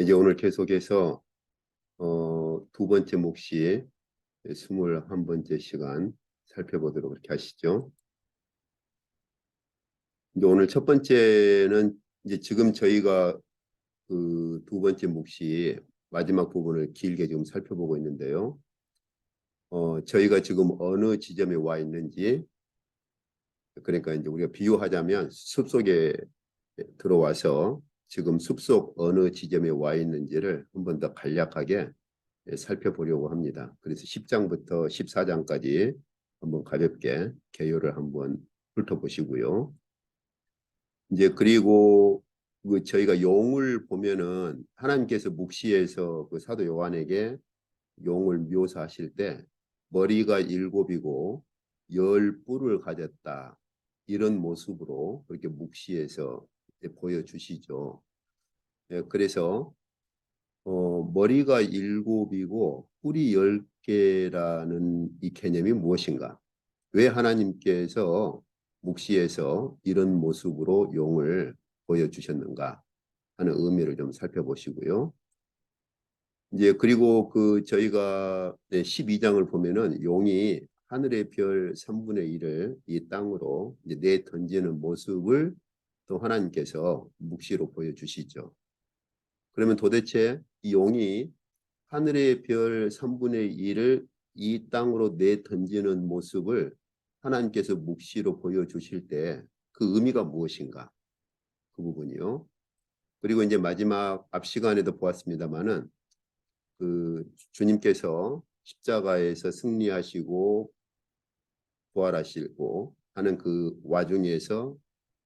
이제 오늘 계속해서 두 번째 묵시 21번째 시간 살펴보도록 그렇게 하시죠. 이제 오늘 첫 번째는 이제 지금 저희가 그 두 번째 묵시 마지막 부분을 길게 지금 살펴보고 있는데요. 저희가 지금 어느 지점에 와 있는지, 그러니까 이제 우리가 비유하자면 숲속에 들어와서 지금 숲속 어느 지점에 와 있는지를 한 번 더 간략하게 살펴보려고 합니다. 그래서 10장부터 14장까지 한번 가볍게 개요를 한번 훑어보시고요. 이제 그리고 그 저희가 용을 보면은 하나님께서 묵시에서 그 사도 요한에게 용을 묘사하실 때 머리가 일곱이고 열 뿔을 가졌다, 이런 모습으로 그렇게 묵시에서 보여주시죠. 그래서 머리가 일곱이고 뿔이 10개라는 이 개념이 무엇인가? 왜 하나님께서 묵시에서 이런 모습으로 용을 보여주셨는가 하는 의미를 좀 살펴보시고요. 이제 그리고 그 저희가 12장을 보면은 용이 하늘의 별 3분의 1을 이 땅으로 이제 내 던지는 모습을 또 하나님께서 묵시로 보여주시죠. 그러면 도대체 이 용이 하늘의 별 3분의 1을 이 땅으로 내 던지는 모습을 하나님께서 묵시로 보여주실 때 그 의미가 무엇인가? 그 부분이요. 그리고 이제 마지막 앞 시간에도 보았습니다마는 그 주님께서 십자가에서 승리하시고 부활하시고 하는 그 와중에서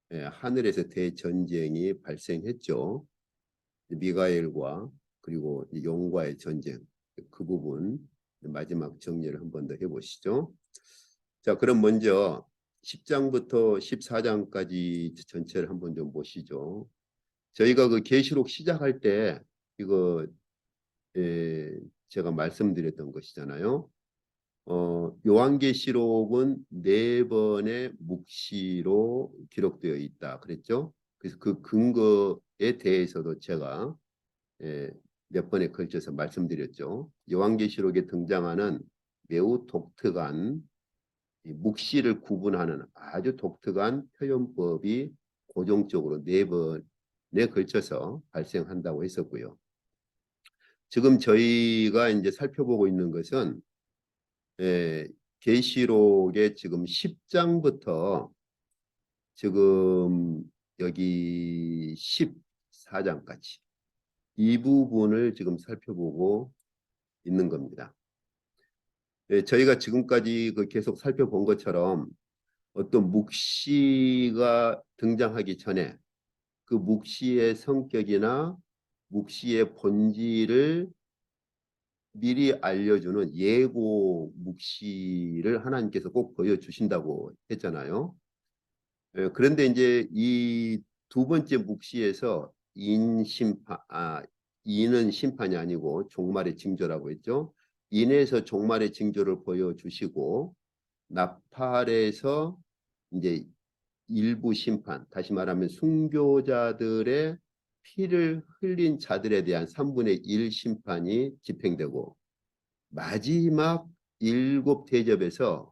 하늘에서 대전쟁이 발생했죠. 미가엘과 그리고 용과의 전쟁, 그 부분 마지막 정리를 한 번 더 해보시죠. 자, 그럼 먼저 10장부터 14장까지 전체를 한번 좀 보시죠. 저희가 그 계시록 시작할 때 이거 제가 말씀드렸던 것이잖아요. 요한계시록은 4번의 묵시로 기록되어 있다 그랬죠. 그래서 그 근거에 대해서도 제가 몇 번에 걸쳐서 말씀드렸죠. 요한계시록에 등장하는 매우 독특한 묵시를 구분하는 아주 독특한 표현법이 고정적으로 4번에 걸쳐서 발생한다고 했었고요. 지금 저희가 이제 살펴보고 있는 것은 계시록의 지금 10장부터 지금 여기 14장까지 이 부분을 지금 살펴보고 있는 겁니다. 저희가 지금까지 그 계속 살펴본 것처럼 어떤 묵시가 등장하기 전에 그 묵시의 성격이나 묵시의 본질을 미리 알려주는 예고 묵시를 하나님께서 꼭 보여주신다고 했잖아요. 그런데 이제 이 두 번째 묵시에서 인은 심판이 아니고 종말의 징조라고 했죠. 인에서 종말의 징조를 보여주시고 나팔에서 이제 일부 심판, 다시 말하면 순교자들의 피를 흘린 자들에 대한 3분의 1 심판이 집행되고 마지막 7 대접에서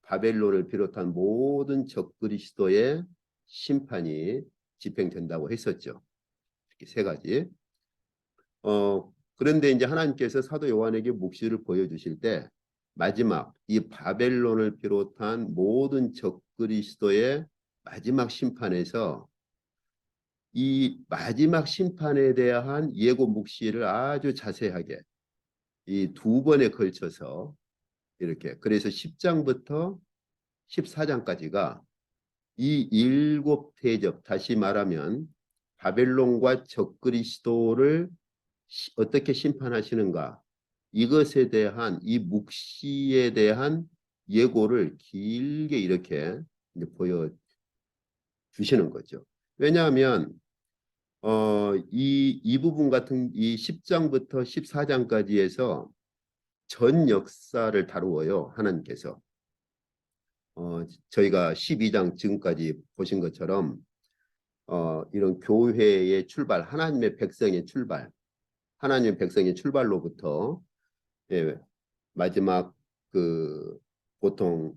바벨론을 비롯한 모든 적그리스도의 심판이 집행된다고 했었죠. 이렇게 3가지. 그런데 이제 하나님께서 사도 요한에게 묵시를 보여주실 때 마지막 이 바벨론을 비롯한 모든 적그리스도의 마지막 심판에서 이 마지막 심판에 대한 예고 묵시를 아주 자세하게 이 2번에 걸쳐서 이렇게, 그래서 10장부터 14장까지가 이 7 대접, 다시 말하면 바벨론과 적그리스도를 어떻게 심판하시는가, 이것에 대한 이 묵시에 대한 예고를 길게 이렇게 이제 보여주시는 거죠. 왜냐하면 이 부분 같은 이 10장부터 14장까지에서 전 역사를 다루어요. 하나님께서. 저희가 12장 지금까지 보신 것처럼 이런 교회의 출발, 하나님의 백성의 출발, 하나님 백성의 출발로부터 예, 마지막 그 보통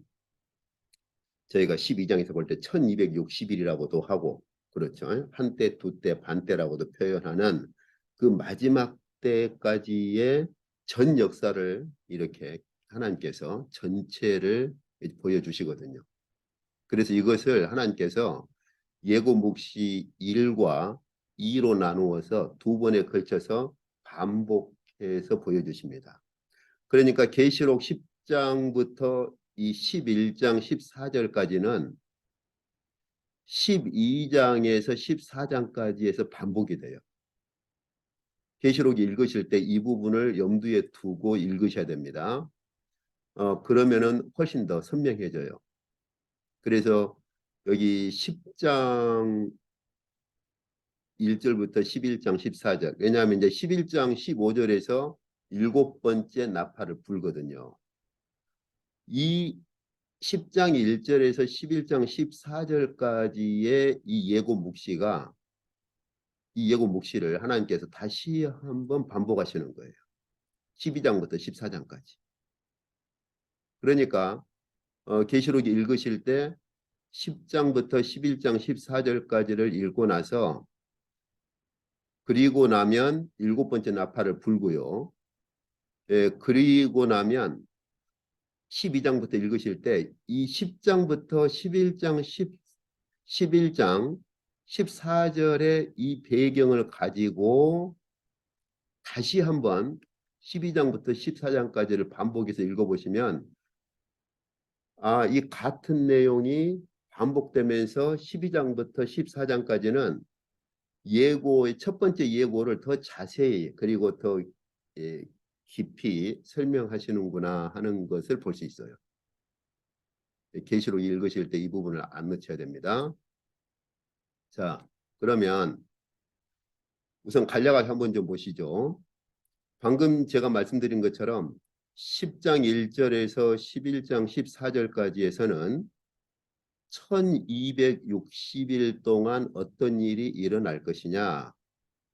저희가 12장에서 볼 때 1260일이라고도 하고 그렇죠. 한때, 두때, 반때라고도 표현하는 그 마지막 때까지의 전 역사를 이렇게 하나님께서 전체를 보여주시거든요. 그래서 이것을 하나님께서 예고 묵시 1과 2로 나누어서 두 번에 걸쳐서 반복해서 보여주십니다. 그러니까 계시록 10장부터 이 11장 14절까지는 12장에서 14장까지에서 반복이 돼요. 계시록 읽으실 때 이 부분을 염두에 두고 읽으셔야 됩니다. 그러면은 훨씬 더 선명해져요. 그래서 여기 10장 1절부터 11장 14절. 왜냐하면 이제 11장 15절에서 일곱 번째 나팔을 불거든요. 이 10장 1절에서 11장 14절까지의 이 예고 묵시가 이 예고 묵시를 하나님께서 다시 한번 반복하시는 거예요. 12장부터 14장까지. 그러니까 계시록 읽으실 때 10장부터 11장 14절까지를 읽고 나서 그리고 나면 일곱 번째 나팔을 불고요. 예, 그리고 나면 12장부터 읽으실 때 이 10장부터 11장 11장 14절의 이 배경을 가지고 다시 한번 12장부터 14장까지를 반복해서 읽어보시면 이 같은 내용이 반복되면서 12장부터 14장까지는 예고의 첫 번째 예고를 더 자세히 그리고 더 예, 깊이 설명하시는구나 하는 것을 볼 수 있어요. 계시록 읽으실 때 이 부분을 안 놓쳐야 됩니다. 자, 그러면 우선 간략하게 한번 좀 보시죠. 방금 제가 말씀드린 것처럼 10장 1절에서 11장 14절까지에서는 1260일 동안 어떤 일이 일어날 것이냐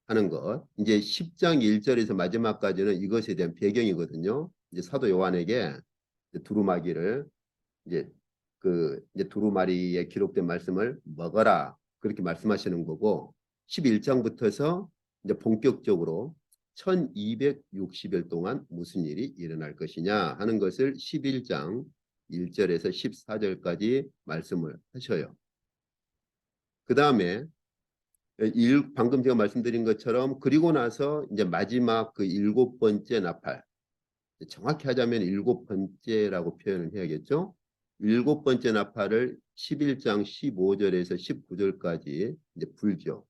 하는 것. 이제 10장 1절에서 마지막까지는 이것에 대한 배경이거든요. 이제 사도 요한에게 두루마기를 이제 이제 두루마리에 기록된 말씀을 먹어라 그렇게 말씀하시는 거고 11장부터서 이제 본격적으로 1260일 동안 무슨 일이 일어날 것이냐 하는 것을 11장 1절에서 14절까지 말씀을 하셔요. 그 다음에 방금 제가 말씀드린 것처럼 그리고 나서 이제 마지막 그 일곱 번째 나팔 정확히 하자면 일곱 번째라고 표현을 해야겠죠. 일곱 번째 나팔을 11장 15절에서 19절까지 이제 불죠.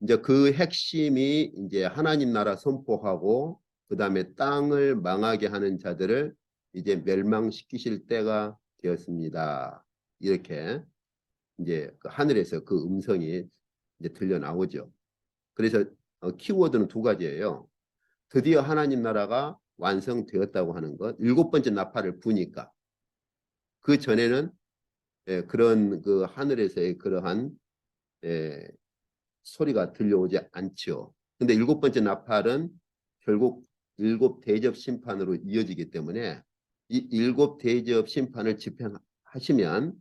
이제 그 핵심이 이제 하나님 나라 선포하고 그 다음에 땅을 망하게 하는 자들을 이제 멸망시키실 때가 되었습니다. 이렇게 이제 그 하늘에서 그 음성이 이제 들려 나오죠. 그래서 키워드는 두 가지예요. 드디어 하나님 나라가 완성되었다고 하는 것. 일곱 번째 나팔을 부니까 그 전에는 그런 그 하늘에서의 그러한 소리가 들려오지 않죠. 근데 일곱 번째 나팔은 결국 일곱 대접 심판으로 이어지기 때문에 이 일곱 대접 심판을 집행하시면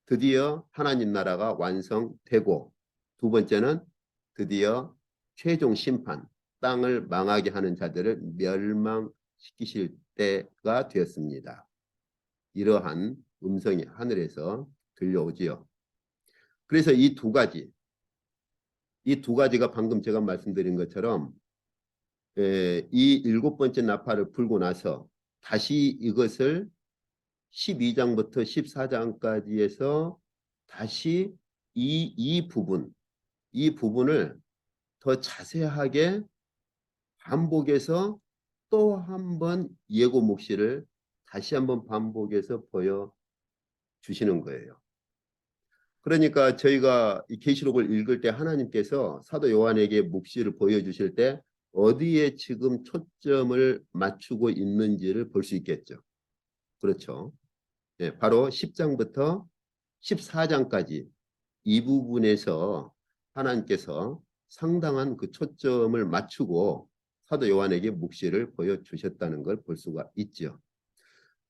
드디어 하나님 나라가 완성되고 두 번째는 드디어 최종 심판, 땅을 망하게 하는 자들을 멸망시키실 때가 되었습니다. 이러한 음성이 하늘에서 들려오지요. 그래서 이 두 가지가 방금 제가 말씀드린 것처럼 이 일곱 번째 나팔을 불고 나서 다시 이것을 12장부터 14장까지에서 다시 이 부분을 더 자세하게 반복해서 또 한 번 예고 묵시를 다시 한번 반복해서 보여주시는 거예요. 그러니까 저희가 이 계시록을 읽을 때 하나님께서 사도 요한에게 묵시를 보여주실 때 어디에 지금 초점을 맞추고 있는지를 볼 수 있겠죠. 그렇죠. 네, 바로 10장부터 14장까지 이 부분에서 하나님께서 상당한 그 초점을 맞추고 사도 요한에게 묵시를 보여주셨다는 걸 볼 수가 있죠.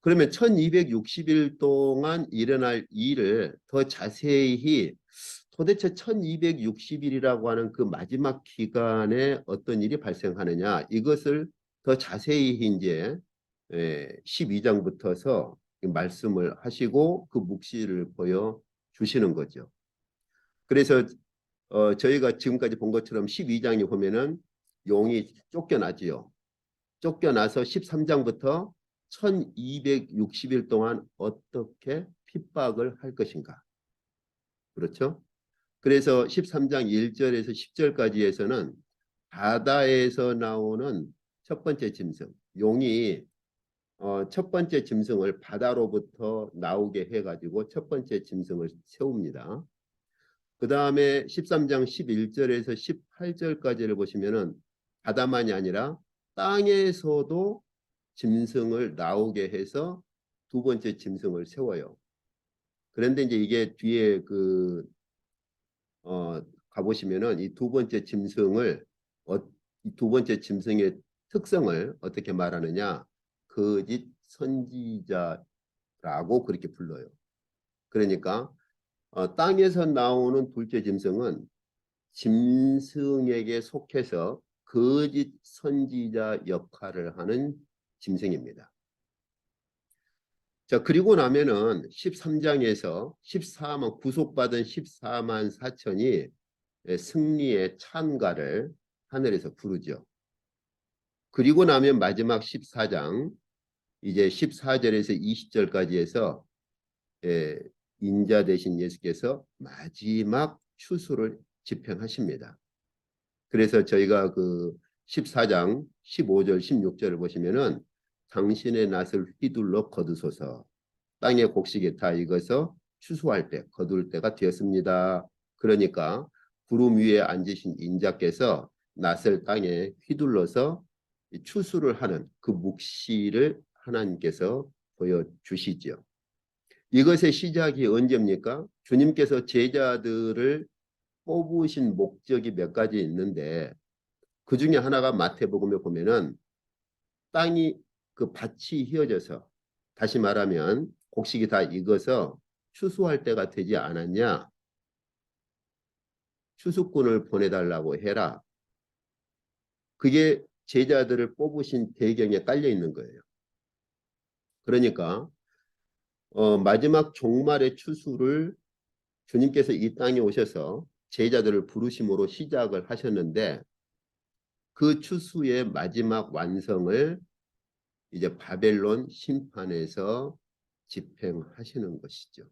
그러면 1260일 동안 일어날 일을 더 자세히 도대체 1260일이라고 하는 그 마지막 기간에 어떤 일이 발생하느냐, 이것을 더 자세히 이제 12장부터서 말씀을 하시고 그 묵시를 보여주시는 거죠. 그래서 저희가 지금까지 본 것처럼 12장에 보면은 용이 쫓겨나지요. 쫓겨나서 13장부터 1260일 동안 어떻게 핍박을 할 것인가. 그렇죠? 그래서 13장 1절에서 10절까지에서는 바다에서 나오는 첫 번째 짐승, 용이 첫 번째 짐승을 바다로부터 나오게 해가지고 첫 번째 짐승을 세웁니다. 그 다음에 13장 11절에서 18절까지를 보시면은 바다만이 아니라 땅에서도 짐승을 나오게 해서 두 번째 짐승을 세워요. 그런데 이제 이게 뒤에 가보시면은 이 두 번째 짐승을 두 번째 짐승의 특성을 어떻게 말하느냐, 거짓 선지자라고 그렇게 불러요. 그러니까 땅에서 나오는 둘째 짐승은 짐승에게 속해서 거짓 선지자 역할을 하는 짐승입니다. 자, 그리고 나면은 13장에서 14만 구속받은 14만 4천이 승리의 찬가를 하늘에서 부르죠. 그리고 나면 마지막 14장 이제 14절에서 20절까지 해서 인자 되신 예수께서 마지막 추수를 집행하십니다. 그래서 저희가 그 14장 15절 16절을 보시면은 당신의 낫을 휘둘러 거두소서 땅의 곡식에 다 익어서 추수할 때 거둘 때가 되었습니다. 그러니까 구름 위에 앉으신 인자께서 낫을 땅에 휘둘러서 추수를 하는 그 묵시를 하나님께서 보여주시죠. 이것의 시작이 언제입니까? 주님께서 제자들을 뽑으신 목적이 몇 가지 있는데 그 중에 하나가 마태복음에 보면은 땅이 그 밭이 휘어져서 다시 말하면 곡식이 다 익어서 추수할 때가 되지 않았냐? 추수꾼을 보내달라고 해라. 그게 제자들을 뽑으신 배경에 깔려 있는 거예요. 그러니까 마지막 종말의 추수를 주님께서 이 땅에 오셔서 제자들을 부르심으로 시작을 하셨는데 그 추수의 마지막 완성을 이제 바벨론 심판에서 집행하시는 것이죠.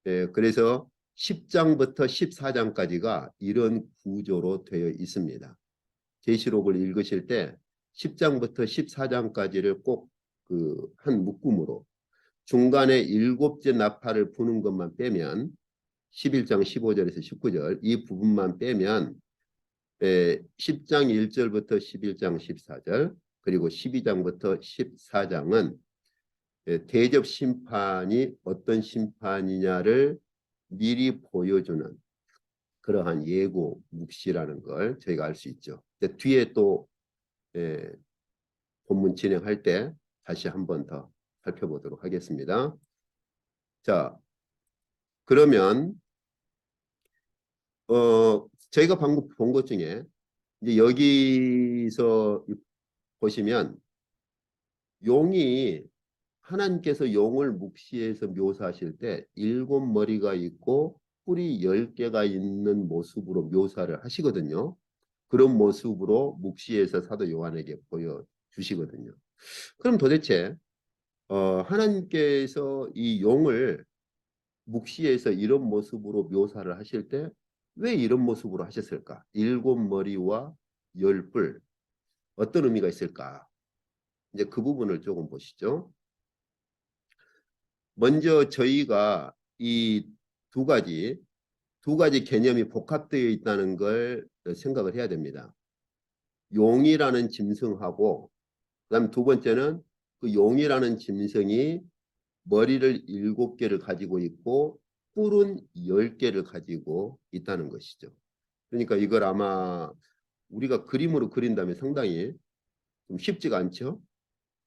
그래서 10장부터 14장까지가 이런 구조로 되어 있습니다. 계시록을 읽으실 때 10장부터 14장까지를 꼭 한 묶음으로 중간에 일곱째 나팔을 부는 것만 빼면 11장 15절에서 19절 이 부분만 빼면 10장 1절부터 11장 14절 그리고 12장부터 14장은 대접 심판이 어떤 심판이냐를 미리 보여주는 그러한 예고 묵시라는 걸 저희가 알 수 있죠. 뒤에 또 본문 진행할 때 다시 한 번 더 살펴보도록 하겠습니다. 자, 그러면 저희가 방금 본 것 중에 이제 여기서 보시면 용이 하나님께서 용을 묵시해서 묘사하실 때 7머리가 있고 뿔이 10개가 있는 모습으로 묘사를 하시거든요. 그런 모습으로 묵시해서 사도 요한에게 보여주시거든요. 그럼 도대체 하나님께서 이 용을 묵시해서 이런 모습으로 묘사를 하실 때 왜 이런 모습으로 하셨을까? 7머리와 10뿔 어떤 의미가 있을까? 이제 그 부분을 조금 보시죠. 먼저 저희가 이 두 가지 개념이 복합되어 있다는 걸 생각을 해야 됩니다. 용이라는 짐승하고 그다음 두 번째는 그 용이라는 짐승이 머리를 7개를 가지고 있고 뿔은 10개를 가지고 있다는 것이죠. 그러니까 이걸 아마 우리가 그림으로 그린다면 상당히 좀 쉽지가 않죠.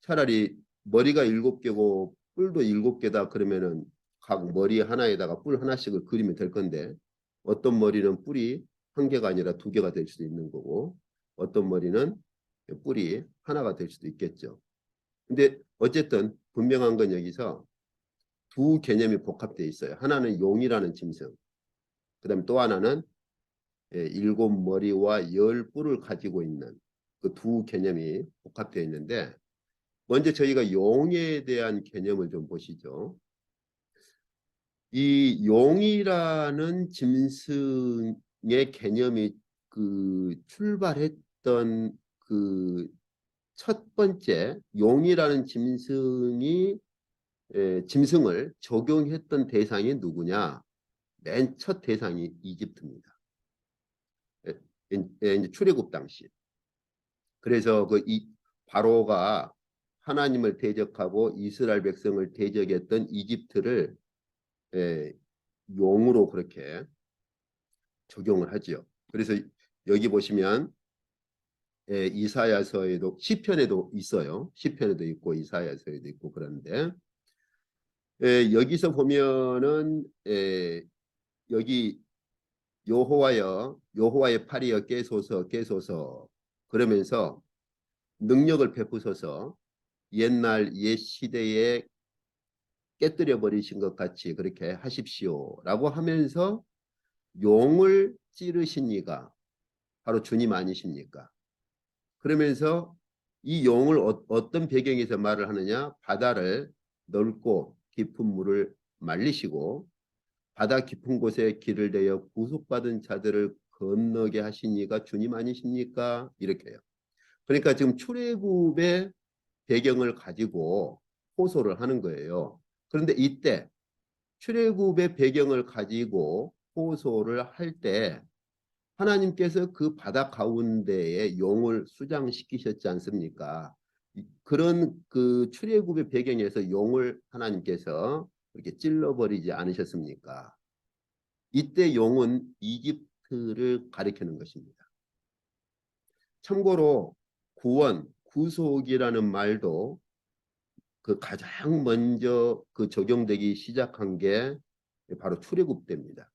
차라리 머리가 7개고 뿔도 7개다 그러면은 각 머리 하나에다가 뿔 하나씩을 그리면 될 건데 어떤 머리는 뿔이 1개가 아니라 2개가 될 수도 있는 거고 어떤 머리는 뿔이 하나가 될 수도 있겠죠. 근데 어쨌든 분명한 건 여기서 두 개념이 복합되어 있어요. 하나는 용이라는 짐승, 그다음에 또 하나는 7머리와 10뿔을 가지고 있는 그 두 개념이 복합되어 있는데 먼저 저희가 용에 대한 개념을 좀 보시죠. 이 용이라는 짐승의 개념이 그 출발했던 그 첫 번째 용이라는 짐승을 적용했던 대상이 누구냐? 맨 첫 대상이 이집트입니다. 이제 출애굽 당시. 그래서 바로가 하나님을 대적하고 이스라엘 백성을 대적했던 이집트를 예, 용으로 그렇게 적용을 하지요. 그래서 여기 보시면 이사야서에도 시편에도 있어요. 시편에도 있고 이사야서에도 있고 그런데 여기서 보면은 여기 여호와의 팔이여 깨소서 그러면서 능력을 베푸소서 옛날 옛 시대에 깨뜨려 버리신 것 같이 그렇게 하십시오라고 하면서 용을 찌르신 이가 바로 주님 아니십니까? 그러면서 이 용을 어떤 배경에서 말을 하느냐? 바다를 넓고 깊은 물을 말리시고 바다 깊은 곳에 길을 내어 구속받은 자들을 건너게 하신 이가 주님 아니십니까? 이렇게요. 그러니까 지금 출애굽의 배경을 가지고 호소를 하는 거예요. 그런데 이때 출애굽의 배경을 가지고 호소를 할 때 하나님께서 그 바다 가운데에 용을 수장시키셨지 않습니까? 그런 그 출애굽의 배경에서 용을 하나님께서 이렇게 찔러버리지 않으셨습니까? 이때 용은 이집트를 가리키는 것입니다. 참고로 구원, 구속이라는 말도 그 가장 먼저 그 적용되기 시작한 게 바로 출애굽 때입니다.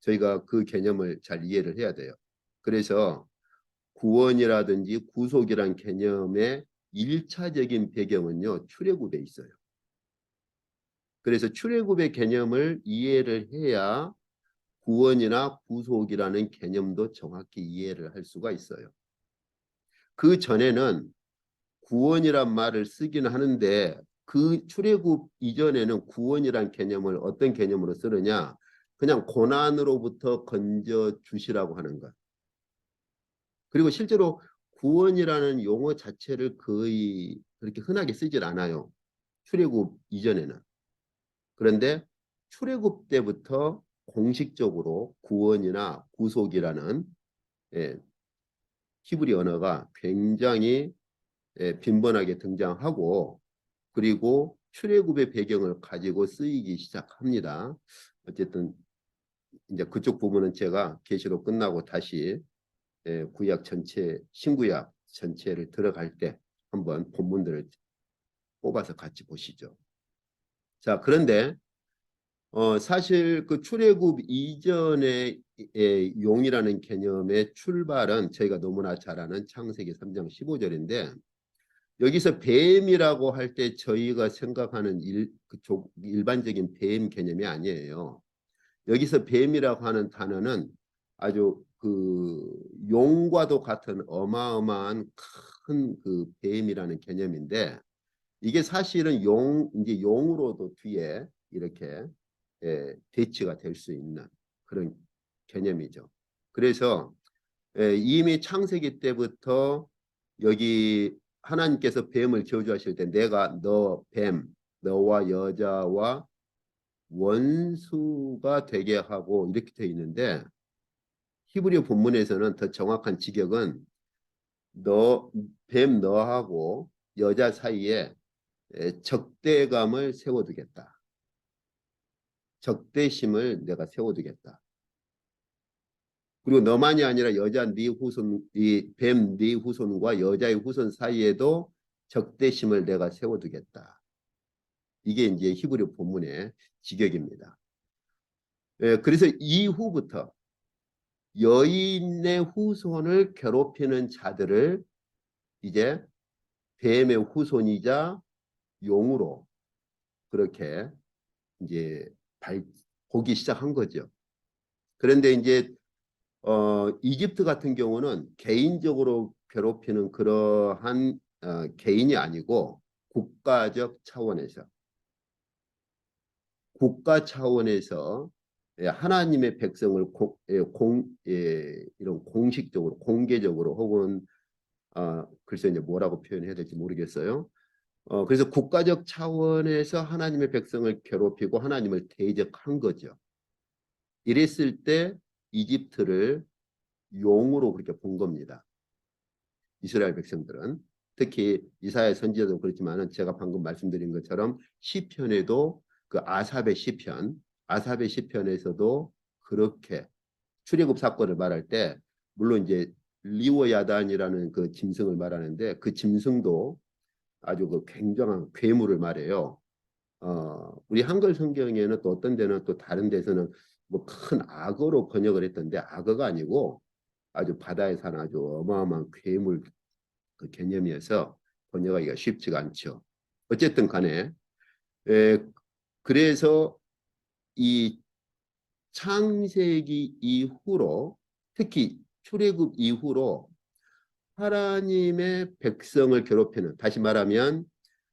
저희가 그 개념을 잘 이해를 해야 돼요. 그래서 구원이라든지 구속이란 개념의 1차적인 배경은요, 출애굽에 있어요. 그래서 출애굽의 개념을 이해를 해야 구원이나 구속이라는 개념도 정확히 이해를 할 수가 있어요. 그 전에는 구원이란 말을 쓰기는 하는데 그 출애굽 이전에는 구원이란 개념을 어떤 개념으로 쓰느냐? 그냥 고난으로부터 건져 주시라고 하는 것. 그리고 실제로 구원이라는 용어 자체를 거의 그렇게 흔하게 쓰질 않아요. 출애굽 이전에는. 그런데 출애굽 때부터 공식적으로 구원이나 구속이라는 히브리 언어가 굉장히 빈번하게 등장하고 그리고 출애굽의 배경을 가지고 쓰이기 시작합니다. 어쨌든 이제 그쪽 부분은 제가 계시록 끝나고 다시 구약 전체, 신구약 전체를 들어갈 때 한번 본문들을 뽑아서 같이 보시죠. 자, 그런데 사실 그 출애굽 이전의 용이라는 개념의 출발은 저희가 너무나 잘 아는 창세기 3장 15절인데 여기서 뱀이라고 할 때 저희가 생각하는 일반적인 뱀 개념이 아니에요. 여기서 뱀이라고 하는 단어는 아주 그 용과도 같은 어마어마한 큰 그 뱀이라는 개념인데 이게 사실은 이제 용으로도 뒤에 이렇게 대치가 될 수 있는 그런 개념이죠. 그래서 이미 창세기 때부터 여기 하나님께서 뱀을 저주하실 때 내가 너와 여자와 원수가 되게 하고 이렇게 되어 있는데 히브리 본문에서는 더 정확한 직역은 뱀 너하고 여자 사이에 적대감을 세워두겠다. 적대심을 내가 세워두겠다. 그리고 너만이 아니라 여자 네 후손, 이 뱀 네 후손과 여자의 후손 사이에도 적대심을 내가 세워두겠다. 이게 이제 히브리 본문의 지격입니다. 예, 그래서 이후부터 여인의 후손을 괴롭히는 자들을 이제 뱀의 후손이자 용으로 그렇게 이제 보기 시작한 거죠. 그런데 이제 이집트 같은 경우는 개인적으로 괴롭히는 그러한 개인이 아니고 국가적 차원에서 국가 차원에서 하나님의 백성을 이런 공식적으로 공개적으로 혹은 글쎄 이제 뭐라고 표현해야 될지 모르겠어요. 그래서 국가적 차원에서 하나님의 백성을 괴롭히고 하나님을 대적한 거죠. 이랬을 때 이집트를 용으로 그렇게 본 겁니다. 이스라엘 백성들은 특히 이사야 선지자도 그렇지만은 제가 방금 말씀드린 것처럼 시편에도 그 아삽의 시편에서도 그렇게 출애굽 사건을 말할 때 물론 이제 리워야단이라는 그 짐승을 말하는데 그 짐승도 아주 그 굉장한 괴물을 말해요. 우리 한글 성경에는 또 어떤 데는 또 다른 데서는 뭐 큰 악어로 번역을 했던데 악어가 아니고 아주 바다에 사는 아주 어마어마한 괴물 그 개념이어서 번역하기가 쉽지가 않죠. 어쨌든 간에 그래서 이 창세기 이후로 특히 출애굽 이후로 하나님의 백성을 괴롭히는 다시 말하면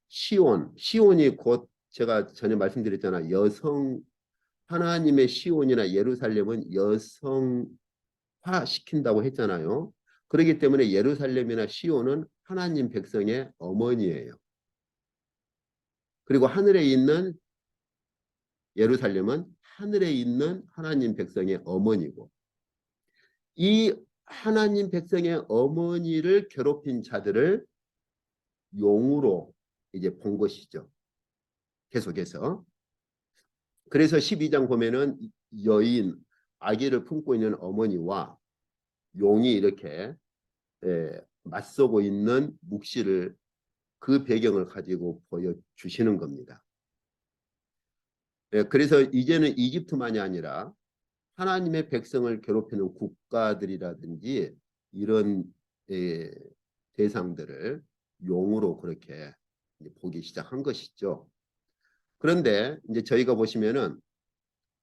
시온이 곧 제가 전에 말씀드렸잖아 여성 하나님의 시온이나 예루살렘은 여성화 시킨다고 했잖아요. 그렇기 때문에 예루살렘이나 시온은 하나님 백성의 어머니예요. 그리고 하늘에 있는 예루살렘은 하늘에 있는 하나님 백성의 어머니고 이 하나님 백성의 어머니를 괴롭힌 자들을 용으로 이제 본 것이죠. 계속해서. 그래서 12장 보면은 여인, 아기를 품고 있는 어머니와 용이 이렇게 맞서고 있는 묵시를 그 배경을 가지고 보여주시는 겁니다. 그래서 이제는 이집트만이 아니라 하나님의 백성을 괴롭히는 국가들이라든지 이런 대상들을 용으로 그렇게 보기 시작한 것이죠. 그런데 이제 저희가 보시면은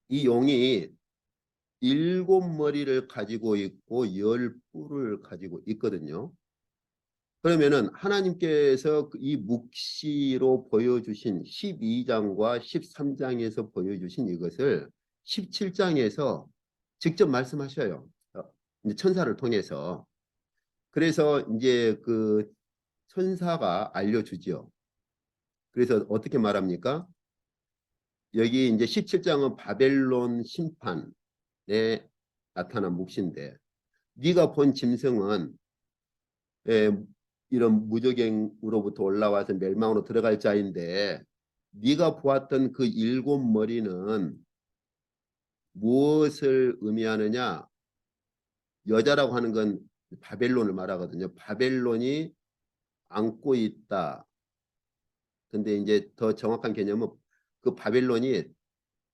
이 용이 7머리를 가지고 있고 10뿔을 가지고 있거든요. 그러면은 하나님께서 이 묵시로 보여주신 12장과 13장에서 보여주신 이것을 17장에서 직접 말씀하셔요. 이제 천사를 통해서. 그래서 이제 그 천사가 알려주죠. 그래서 어떻게 말합니까? 여기 이제 17장은 바벨론 심판에 나타난 묵시인데 네가 본 짐승은 이런 무저갱으로부터 올라와서 멸망으로 들어갈 자인데 네가 보았던 그 7머리는 무엇을 의미하느냐? 여자라고 하는 건 바벨론을 말하거든요. 바벨론이 안고 있다. 근데 이제 더 정확한 개념은 그 바벨론이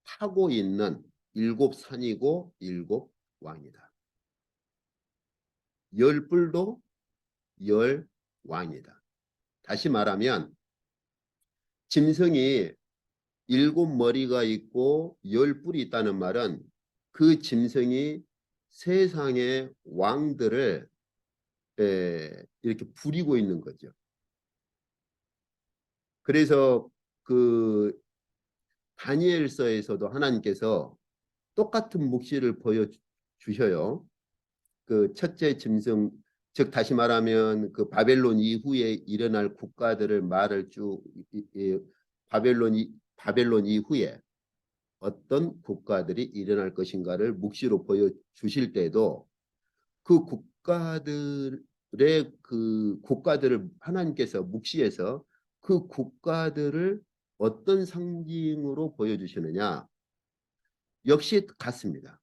타고 있는 7산이고 7왕이다. 10뿔도 10왕이다. 다시 말하면 짐승이 7머리가 있고 10뿔이 있다는 말은 그 짐승이 세상의 왕들을 이렇게 부리고 있는 거죠. 그래서 그 다니엘서에서도 하나님께서 똑같은 묵시를 보여주셔요. 그 첫째 짐승, 즉 다시 말하면 그 바벨론 이후에 일어날 국가들을 말을 쭉 바벨론 이후에 어떤 국가들이 일어날 것인가를 묵시로 보여주실 때도 그 국가들을 하나님께서 묵시해서 그 국가들을 어떤 상징으로 보여주시느냐 역시 같습니다.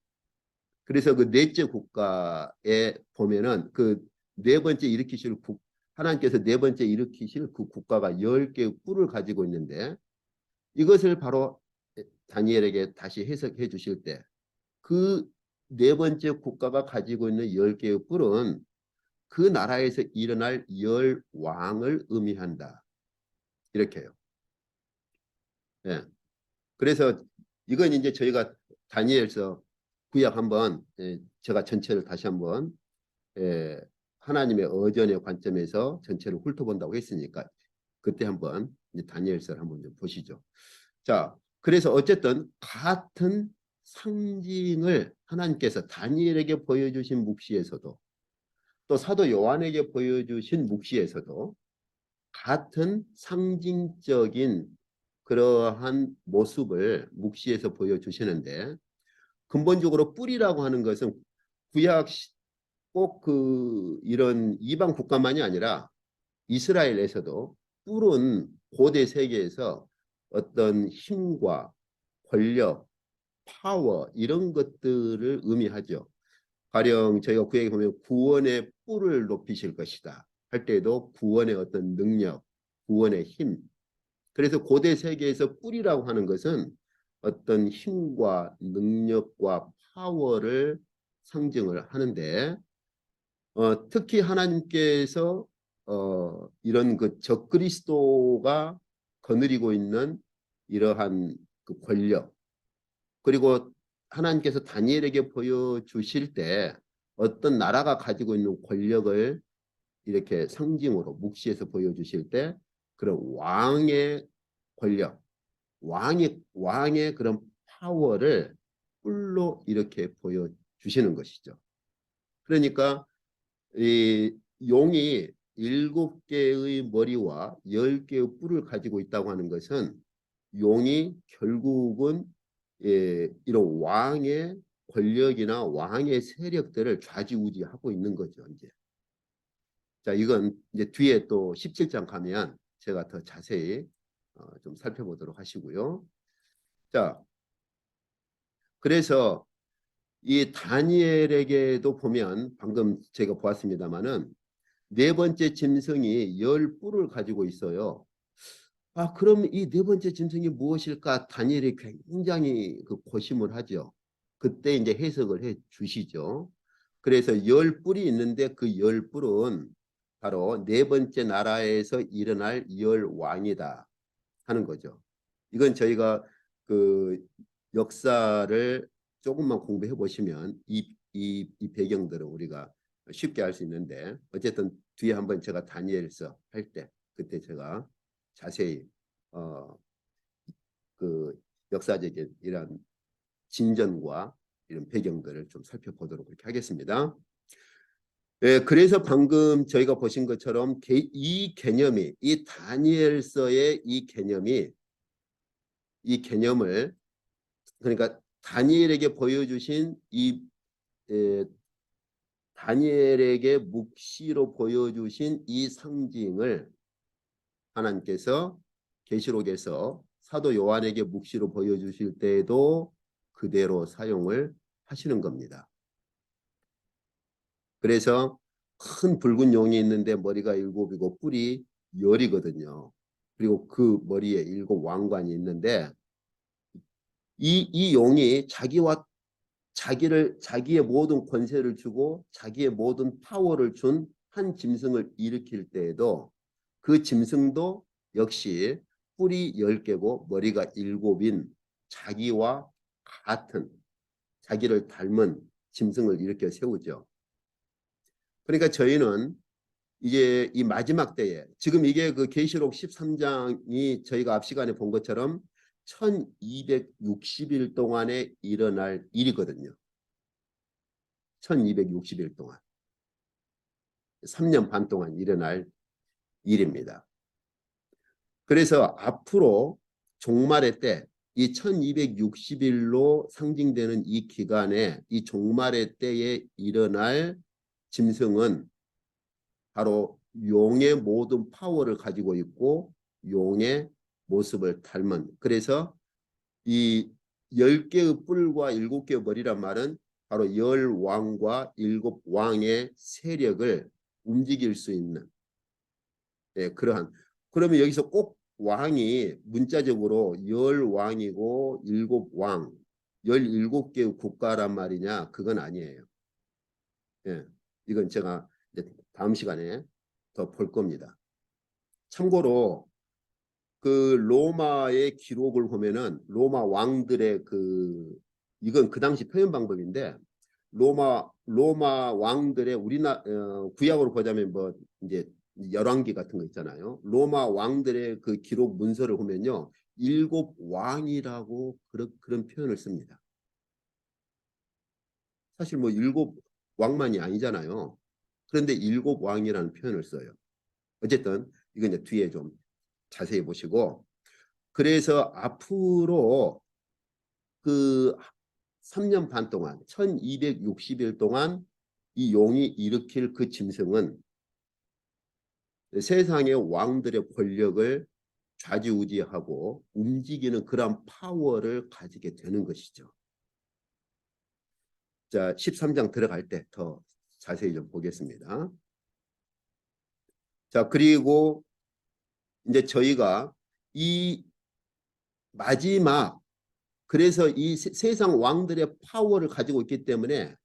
그래서 그 넷째 국가에 보면은 그 네 번째 일으키실 하나님께서 네 번째 일으키실 그 국가가 10개의 뿔을 가지고 있는데 이것을 바로 다니엘에게 다시 해석해 주실 때 그 네 번째 국가가 가지고 있는 10개의 뿔은 그 나라에서 일어날 열 왕을 의미한다. 이렇게 해요. 예. 그래서 이건 이제 저희가 다니엘서 구약 한번 제가 전체를 다시 한번 예, 하나님의 어전의 관점에서 전체를 훑어본다고 했으니까 그때 한번 이제 다니엘서를 한번 좀 보시죠. 자, 그래서 어쨌든 같은 상징을 하나님께서 다니엘에게 보여주신 묵시에서도 또 사도 요한에게 보여주신 묵시에서도 같은 상징적인 그러한 모습을 묵시에서 보여주시는데 근본적으로 뿔이라고 하는 것은 구약 꼭 그 이런 이방 국가만이 아니라 이스라엘에서도 뿔은 고대 세계에서 어떤 힘과 권력, 파워 이런 것들을 의미하죠. 가령 저희가 구약에 보면 구원의 뿔을 높이실 것이다 할 때도 구원의 어떤 능력, 구원의 힘. 그래서 고대 세계에서 뿔이라고 하는 것은 어떤 힘과 능력과 파워를 상징을 하는데 특히 하나님께서 이런 그 적그리스도가 거느리고 있는 이러한 그 권력 그리고 하나님께서 다니엘에게 보여주실 때 어떤 나라가 가지고 있는 권력을 이렇게 상징으로 묵시해서 보여주실 때 그런 왕의 권력, 왕의 그런 파워를 뿔로 이렇게 보여주시는 것이죠. 그러니까 이 용이 7개의 머리와 10개의 뿔을 가지고 있다고 하는 것은 용이 결국은 이런 왕의 권력이나 왕의 세력들을 좌지우지하고 있는 거죠. 이제. 자, 이건 이제 뒤에 또 17장 가면 제가 더 자세히 좀 살펴보도록 하시고요. 자, 그래서 이 다니엘에게도 보면 방금 제가 보았습니다마는 네 번째 짐승이 10뿔을 가지고 있어요. 아, 그럼 이 네 번째 짐승이 무엇일까? 다니엘이 굉장히 그 고심을 하죠. 그때 이제 해석을 해 주시죠. 그래서 10뿔이 있는데 그 10뿔은 바로 네 번째 나라에서 일어날 열 왕이다 하는 거죠. 이건 저희가 그 역사를 조금만 공부해 보시면 이 배경들을 우리가 쉽게 알 수 있는데 어쨌든 뒤에 한번 제가 다니엘서 할 때 그때 제가 자세히 그 역사적인 이런 진전과 이런 배경들을 좀 살펴보도록 그렇게 하겠습니다. 예, 그래서 방금 저희가 보신 것처럼 이 개념이 이 다니엘서의 이 개념을 그러니까 다니엘에게 보여주신 다니엘에게 묵시로 보여주신 이 상징을 하나님께서 계시록에서 사도 요한에게 묵시로 보여주실 때에도 그대로 사용을 하시는 겁니다. 그래서 큰 붉은 용이 있는데 머리가 7이고 뿔이 10이거든요. 그리고 그 머리에 7 왕관이 있는데 이 용이 자기의 모든 권세를 주고 자기의 모든 파워를 준 한 짐승을 일으킬 때에도 그 짐승도 역시 뿔이 10개고 머리가 7인 자기와 같은 자기를 닮은 짐승을 일으켜 세우죠. 그러니까 저희는 이제 이 마지막 때에 지금 이게 그 계시록 13장이 저희가 앞 시간에 본 것처럼 1260일 동안에 일어날 일이거든요. 1260일 동안 3년 반 동안 일어날 일입니다. 그래서 앞으로 종말의 때 이 1260일로 상징되는 이 기간에 이 종말의 때에 일어날 짐승은 바로 용의 모든 파워를 가지고 있고 용의 모습을 닮은 그래서 이 10개의 뿔과 7개의 머리란 말은 바로 열 왕과 일곱 왕의 세력을 움직일 수 있는 그러한 그러면 여기서 꼭 왕이 문자적으로 열 왕이고 일곱 왕, 17개의 국가란 말이냐? 그건 아니에요. 이건 제가 이제 다음 시간에 더 볼 겁니다. 참고로 그 로마의 기록을 보면은 로마 왕들의 이건 그 당시 표현 방법인데 로마 왕들의 구약으로 보자면 뭐 이제 열왕기 같은 거 있잖아요. 로마 왕들의 그 기록 문서를 보면요. 일곱 왕이라고 그런 표현을 씁니다. 사실 뭐 일곱 왕만이 아니잖아요. 그런데 일곱 왕이라는 표현을 써요. 어쨌든 이건 이제 뒤에 좀 자세히 보시고 그래서 앞으로 그 3년 반 동안 1260일 동안 이 용이 일으킬 그 짐승은 세상의 왕들의 권력을 좌지우지하고 움직이는 그런 파워를 가지게 되는 것이죠. 자, 13장 들어갈 때 더 자세히 좀 보겠습니다. 자, 그리고 이제 저희가 이 마지막 그래서 이 세상 왕들의 파워를 가지고 있기 때문에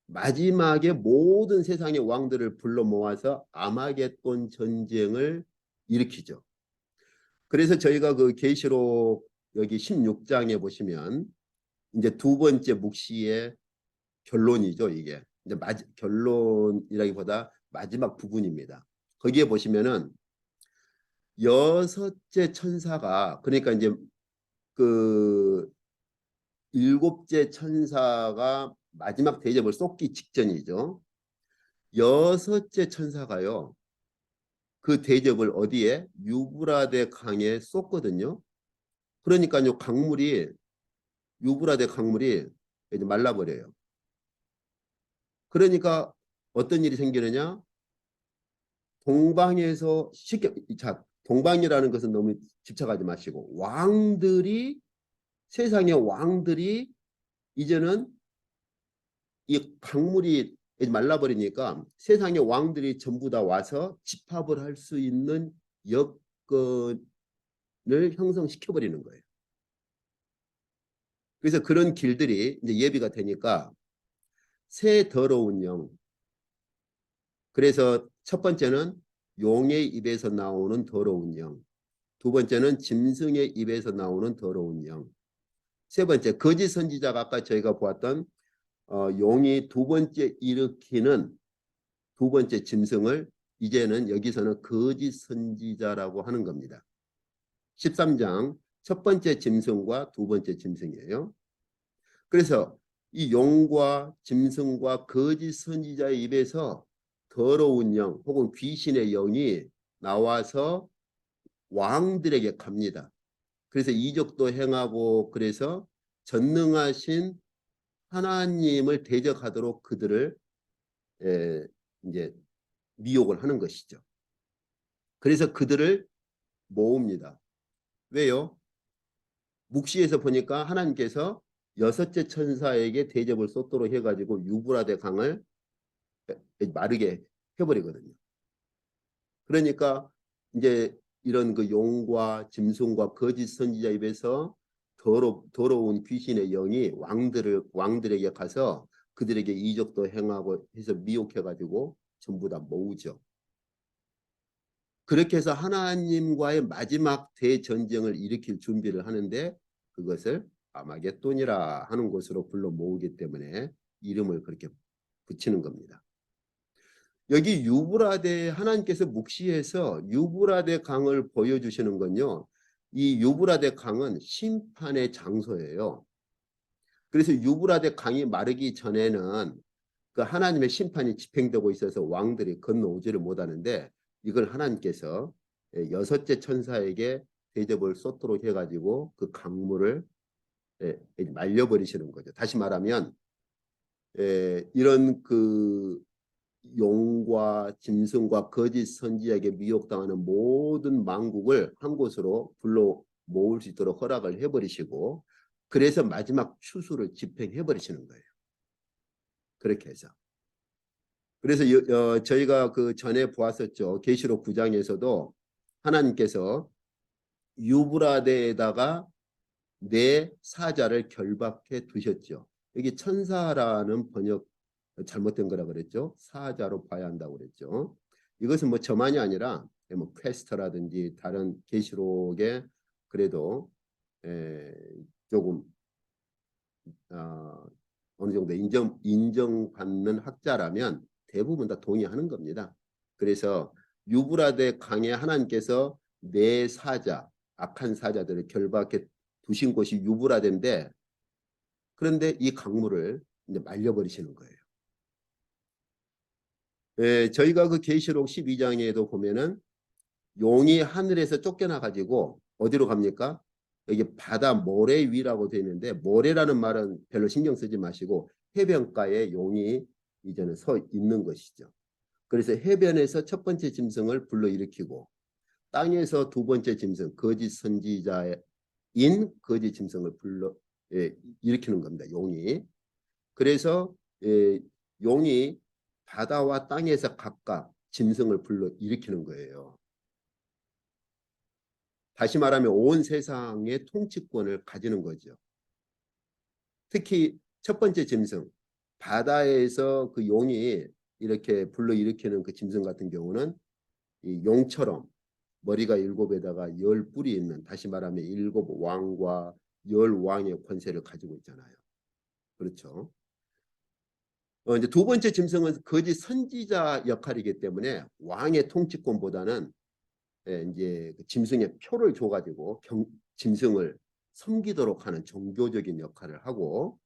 마지막에 모든 세상의 왕들을 불러 모아서 아마겟돈 전쟁을 일으키죠. 그래서 저희가 그 계시록 여기 16장에 보시면 이제 두 번째 묵시의 결론이죠, 이게. 이제 결론이라기보다 마지막 부분입니다. 거기에 보시면은 여섯째 천사가 그러니까 이제 그 일곱째 천사가 마지막 대접을 쏟기 직전이죠. 여섯째 천사가요. 그 대접을 어디에? 유브라데 강에 쏟거든요. 그러니까요. 유브라데 강물이 이제 말라버려요. 그러니까 어떤 일이 생기느냐? 동방이라는 것은 너무 집착하지 마시고 세상의 왕들이 이제는 이 강물이 말라버리니까 세상의 왕들이 전부 다 와서 집합을 할 수 있는 여건을 형성시켜버리는 거예요. 그래서 그런 길들이 이제 예비가 되니까 새 더러운 영. 그래서 첫 번째는 용의 입에서 나오는 더러운 영. 두 번째는 짐승의 입에서 나오는 더러운 영. 세 번째 거짓 선지자가 아까 저희가 보았던 용이 두 번째 일으키는 두 번째 짐승을 이제는 여기서는 거짓 선지자라고 하는 겁니다. 13장 첫 번째 짐승과 두 번째 짐승이에요. 그래서 이 용과 짐승과 거짓 선지자의 입에서 더러운 영 혹은 귀신의 영이 나와서 왕들에게 갑니다. 그래서 이적도 행하고 그래서 전능하신 하나님을 대적하도록 그들을 이제 미혹을 하는 것이죠. 그래서 그들을 모읍니다. 왜요? 묵시에서 보니까 하나님께서 여섯째 천사에게 대접을 쏟도록 해가지고 유브라데 강을 마르게 해버리거든요. 그러니까 이제 이런 그 용과 짐승과 거짓 선지자 입에서 더러운 귀신의 영이 왕들에게 가서 그들에게 이적도 행하고 해서 미혹해가지고 전부 다 모으죠. 그렇게 해서 하나님과의 마지막 대전쟁을 일으킬 준비를 하는데 그것을 아마겟돈이라 하는 곳으로 불러 모으기 때문에 이름을 그렇게 붙이는 겁니다. 여기 유브라데 하나님께서 묵시해서 유브라데 강을 보여주시는 건요. 이 유브라데 강은 심판의 장소예요. 그래서 유브라데 강이 마르기 전에는 그 하나님의 심판이 집행되고 있어서 왕들이 건너오지를 못하는데 이걸 하나님께서 여섯째 천사에게 대접을 쏟도록 해가지고 그 강물을 말려버리시는 거죠. 다시 말하면 이런 그 용과 짐승과 거짓 선지자에게 미혹당하는 모든 만국을 한 곳으로 불러 모을 수 있도록 허락을 해버리시고 그래서 마지막 추수를 집행해버리시는 거예요. 그렇게 해서. 그래서 저희가 그 전에 보았었죠. 계시록 9장에서도 하나님께서 유브라데에다가 네 사자를 결박해 두셨죠. 여기 천사라는 번역 잘못된 거라 그랬죠. 사자로 봐야 한다고 그랬죠. 이것은 뭐 저만이 아니라 뭐 퀘스터라든지 다른 계시록에 그래도 조금 어느 정도 인정받는 학자라면 대부분 다 동의하는 겁니다. 그래서 유브라데 강에 하나님께서 네 사자, 악한 사자들을 결박해 두신 곳이 유브라데인데, 그런데 이 강물을 이제 말려버리시는 거예요. 저희가 그 계시록 12장에도 보면은 용이 하늘에서 쫓겨나 가지고 어디로 갑니까? 여기 바다 모래 위라고 되어 있는데, 모래라는 말은 별로 신경 쓰지 마시고 해변가에 용이 이제는 서 있는 것이죠. 그래서 해변에서 첫 번째 짐승을 불러일으키고, 땅에서 두 번째 짐승, 거짓 선지자인 거짓 짐승을 불러 일으키는 겁니다. 용이. 그래서 용이 바다와 땅에서 각각 짐승을 불러 일으키는 거예요. 다시 말하면 온 세상의 통치권을 가지는 거죠. 특히 첫 번째 짐승, 바다에서 그 용이 이렇게 불러일으키는 그 짐승 같은 경우는 이 용처럼 머리가 7에다가 10뿔이 있는, 다시 말하면 7왕과 10왕의 권세를 가지고 있잖아요. 그렇죠. 이제 두 번째 짐승은 거짓 선지자 역할이기 때문에 왕의 통치권보다는 이제 그 짐승의 표를 줘가지고 짐승을 섬기도록 하는 종교적인 역할을 하고,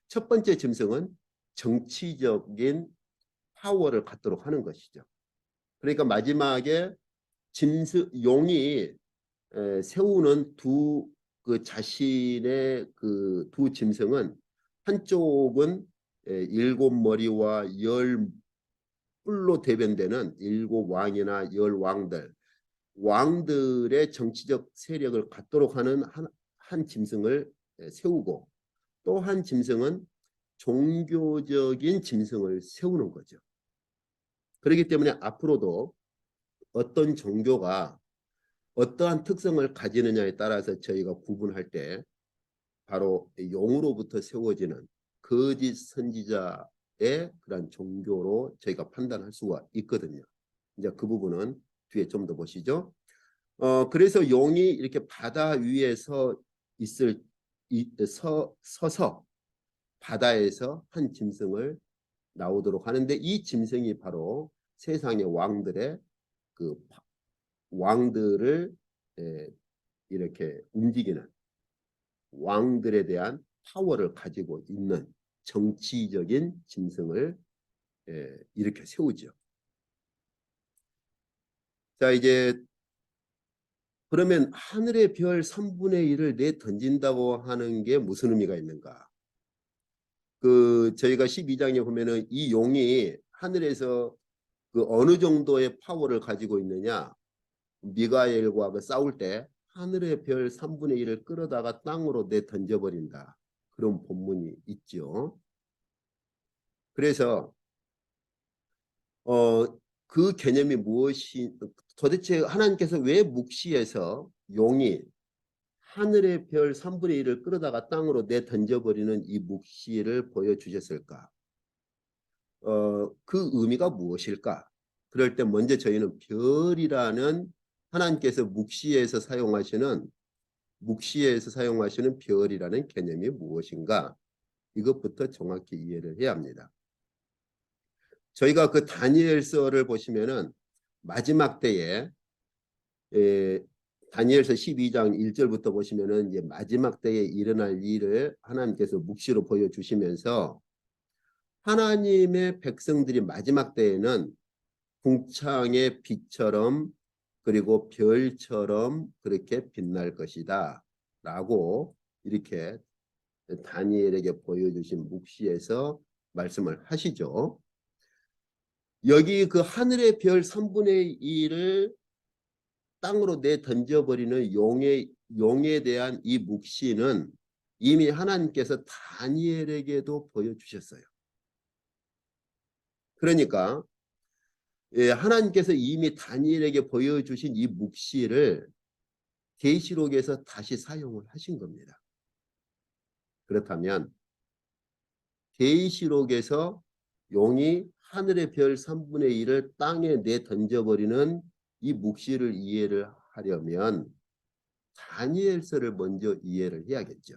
첫 번째 짐승은 정치적인 파워를 갖도록 하는 것이죠. 그러니까 마지막에 용이 세우는 그 자신의 그 두 짐승은, 한쪽은 7머리와 10뿔로 대변되는 7왕이나 10왕들, 왕들의 정치적 세력을 갖도록 하는 한 짐승을 세우고, 또 한 짐승은 종교적인 짐승을 세우는 거죠. 그렇기 때문에 앞으로도 어떤 종교가 어떠한 특성을 가지느냐에 따라서 저희가 구분할 때 바로 용으로부터 세워지는 거짓 선지자의 그런 종교로 저희가 판단할 수가 있거든요. 이제 그 부분은 뒤에 좀 더 보시죠. 그래서 용이 이렇게 바다 위에서 서서 바다에서 한 짐승을 나오도록 하는데, 이 짐승이 바로 세상의 왕들의 그 왕들을 이렇게 움직이는, 왕들에 대한 파워를 가지고 있는 정치적인 짐승을 이렇게 세우죠. 자, 이제 그러면 하늘의 별 3분의 1을 내 던진다고 하는 게 무슨 의미가 있는가? 그 저희가 12장에 보면은 이 용이 하늘에서 그 어느 정도의 파워를 가지고 있느냐, 미가엘과 그 싸울 때 하늘의 별 3분의 1을 끌어다가 땅으로 내 던져버린다, 그런 본문이 있죠. 그래서 그 개념이 무엇이, 도대체 하나님께서 왜 묵시에서 용이 하늘의 별 3분의 1을 끌어다가 땅으로 내 던져버리는 이 묵시를 보여주셨을까? 그 의미가 무엇일까? 그럴 때 먼저 저희는 별이라는, 하나님께서 묵시에서 사용하시는 별이라는 개념이 무엇인가? 이것부터 정확히 이해를 해야 합니다. 저희가 그 다니엘서를 보시면은 마지막 때에 다니엘서 12장 1절부터 보시면은 이제 마지막 때에 일어날 일을 하나님께서 묵시로 보여주시면서, 하나님의 백성들이 마지막 때에는 궁창의 빛처럼 그리고 별처럼 그렇게 빛날 것이다 라고 이렇게 다니엘에게 보여주신 묵시에서 말씀을 하시죠. 여기 그 하늘의 별 3분의 1을 땅으로 내 던져버리는 용에 대한 이 묵시는 이미 하나님께서 다니엘에게도 보여주셨어요. 그러니까 하나님께서 이미 다니엘에게 보여주신 이 묵시를 계시록에서 다시 사용을 하신 겁니다. 그렇다면 계시록에서 용이 하늘의 별 3분의 1을 땅에 내 던져버리는 이 묵시를 이해를 하려면 다니엘서를 먼저 이해를 해야겠죠.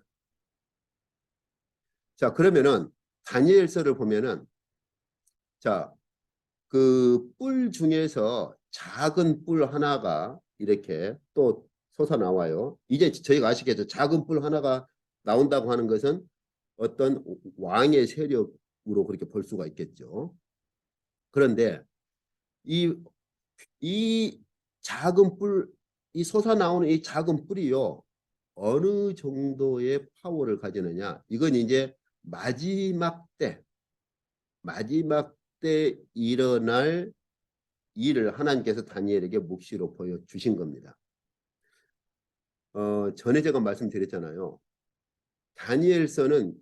자, 그러면은 다니엘서를 보면은 자, 그 뿔 중에서 작은 뿔 하나가 이렇게 또 솟아나와요. 이제 저희가 아시겠죠? 작은 뿔 하나가 나온다고 하는 것은 어떤 왕의 세력으로 그렇게 볼 수가 있겠죠. 그런데 이, 이 작은 뿔, 이 솟아나오는 이 작은 뿔이요. 어느 정도의 파워를 가지느냐. 이건 이제 마지막 때 일어날 일을 하나님께서 다니엘에게 묵시로 보여주신 겁니다. 전에 제가 말씀드렸잖아요. 다니엘서는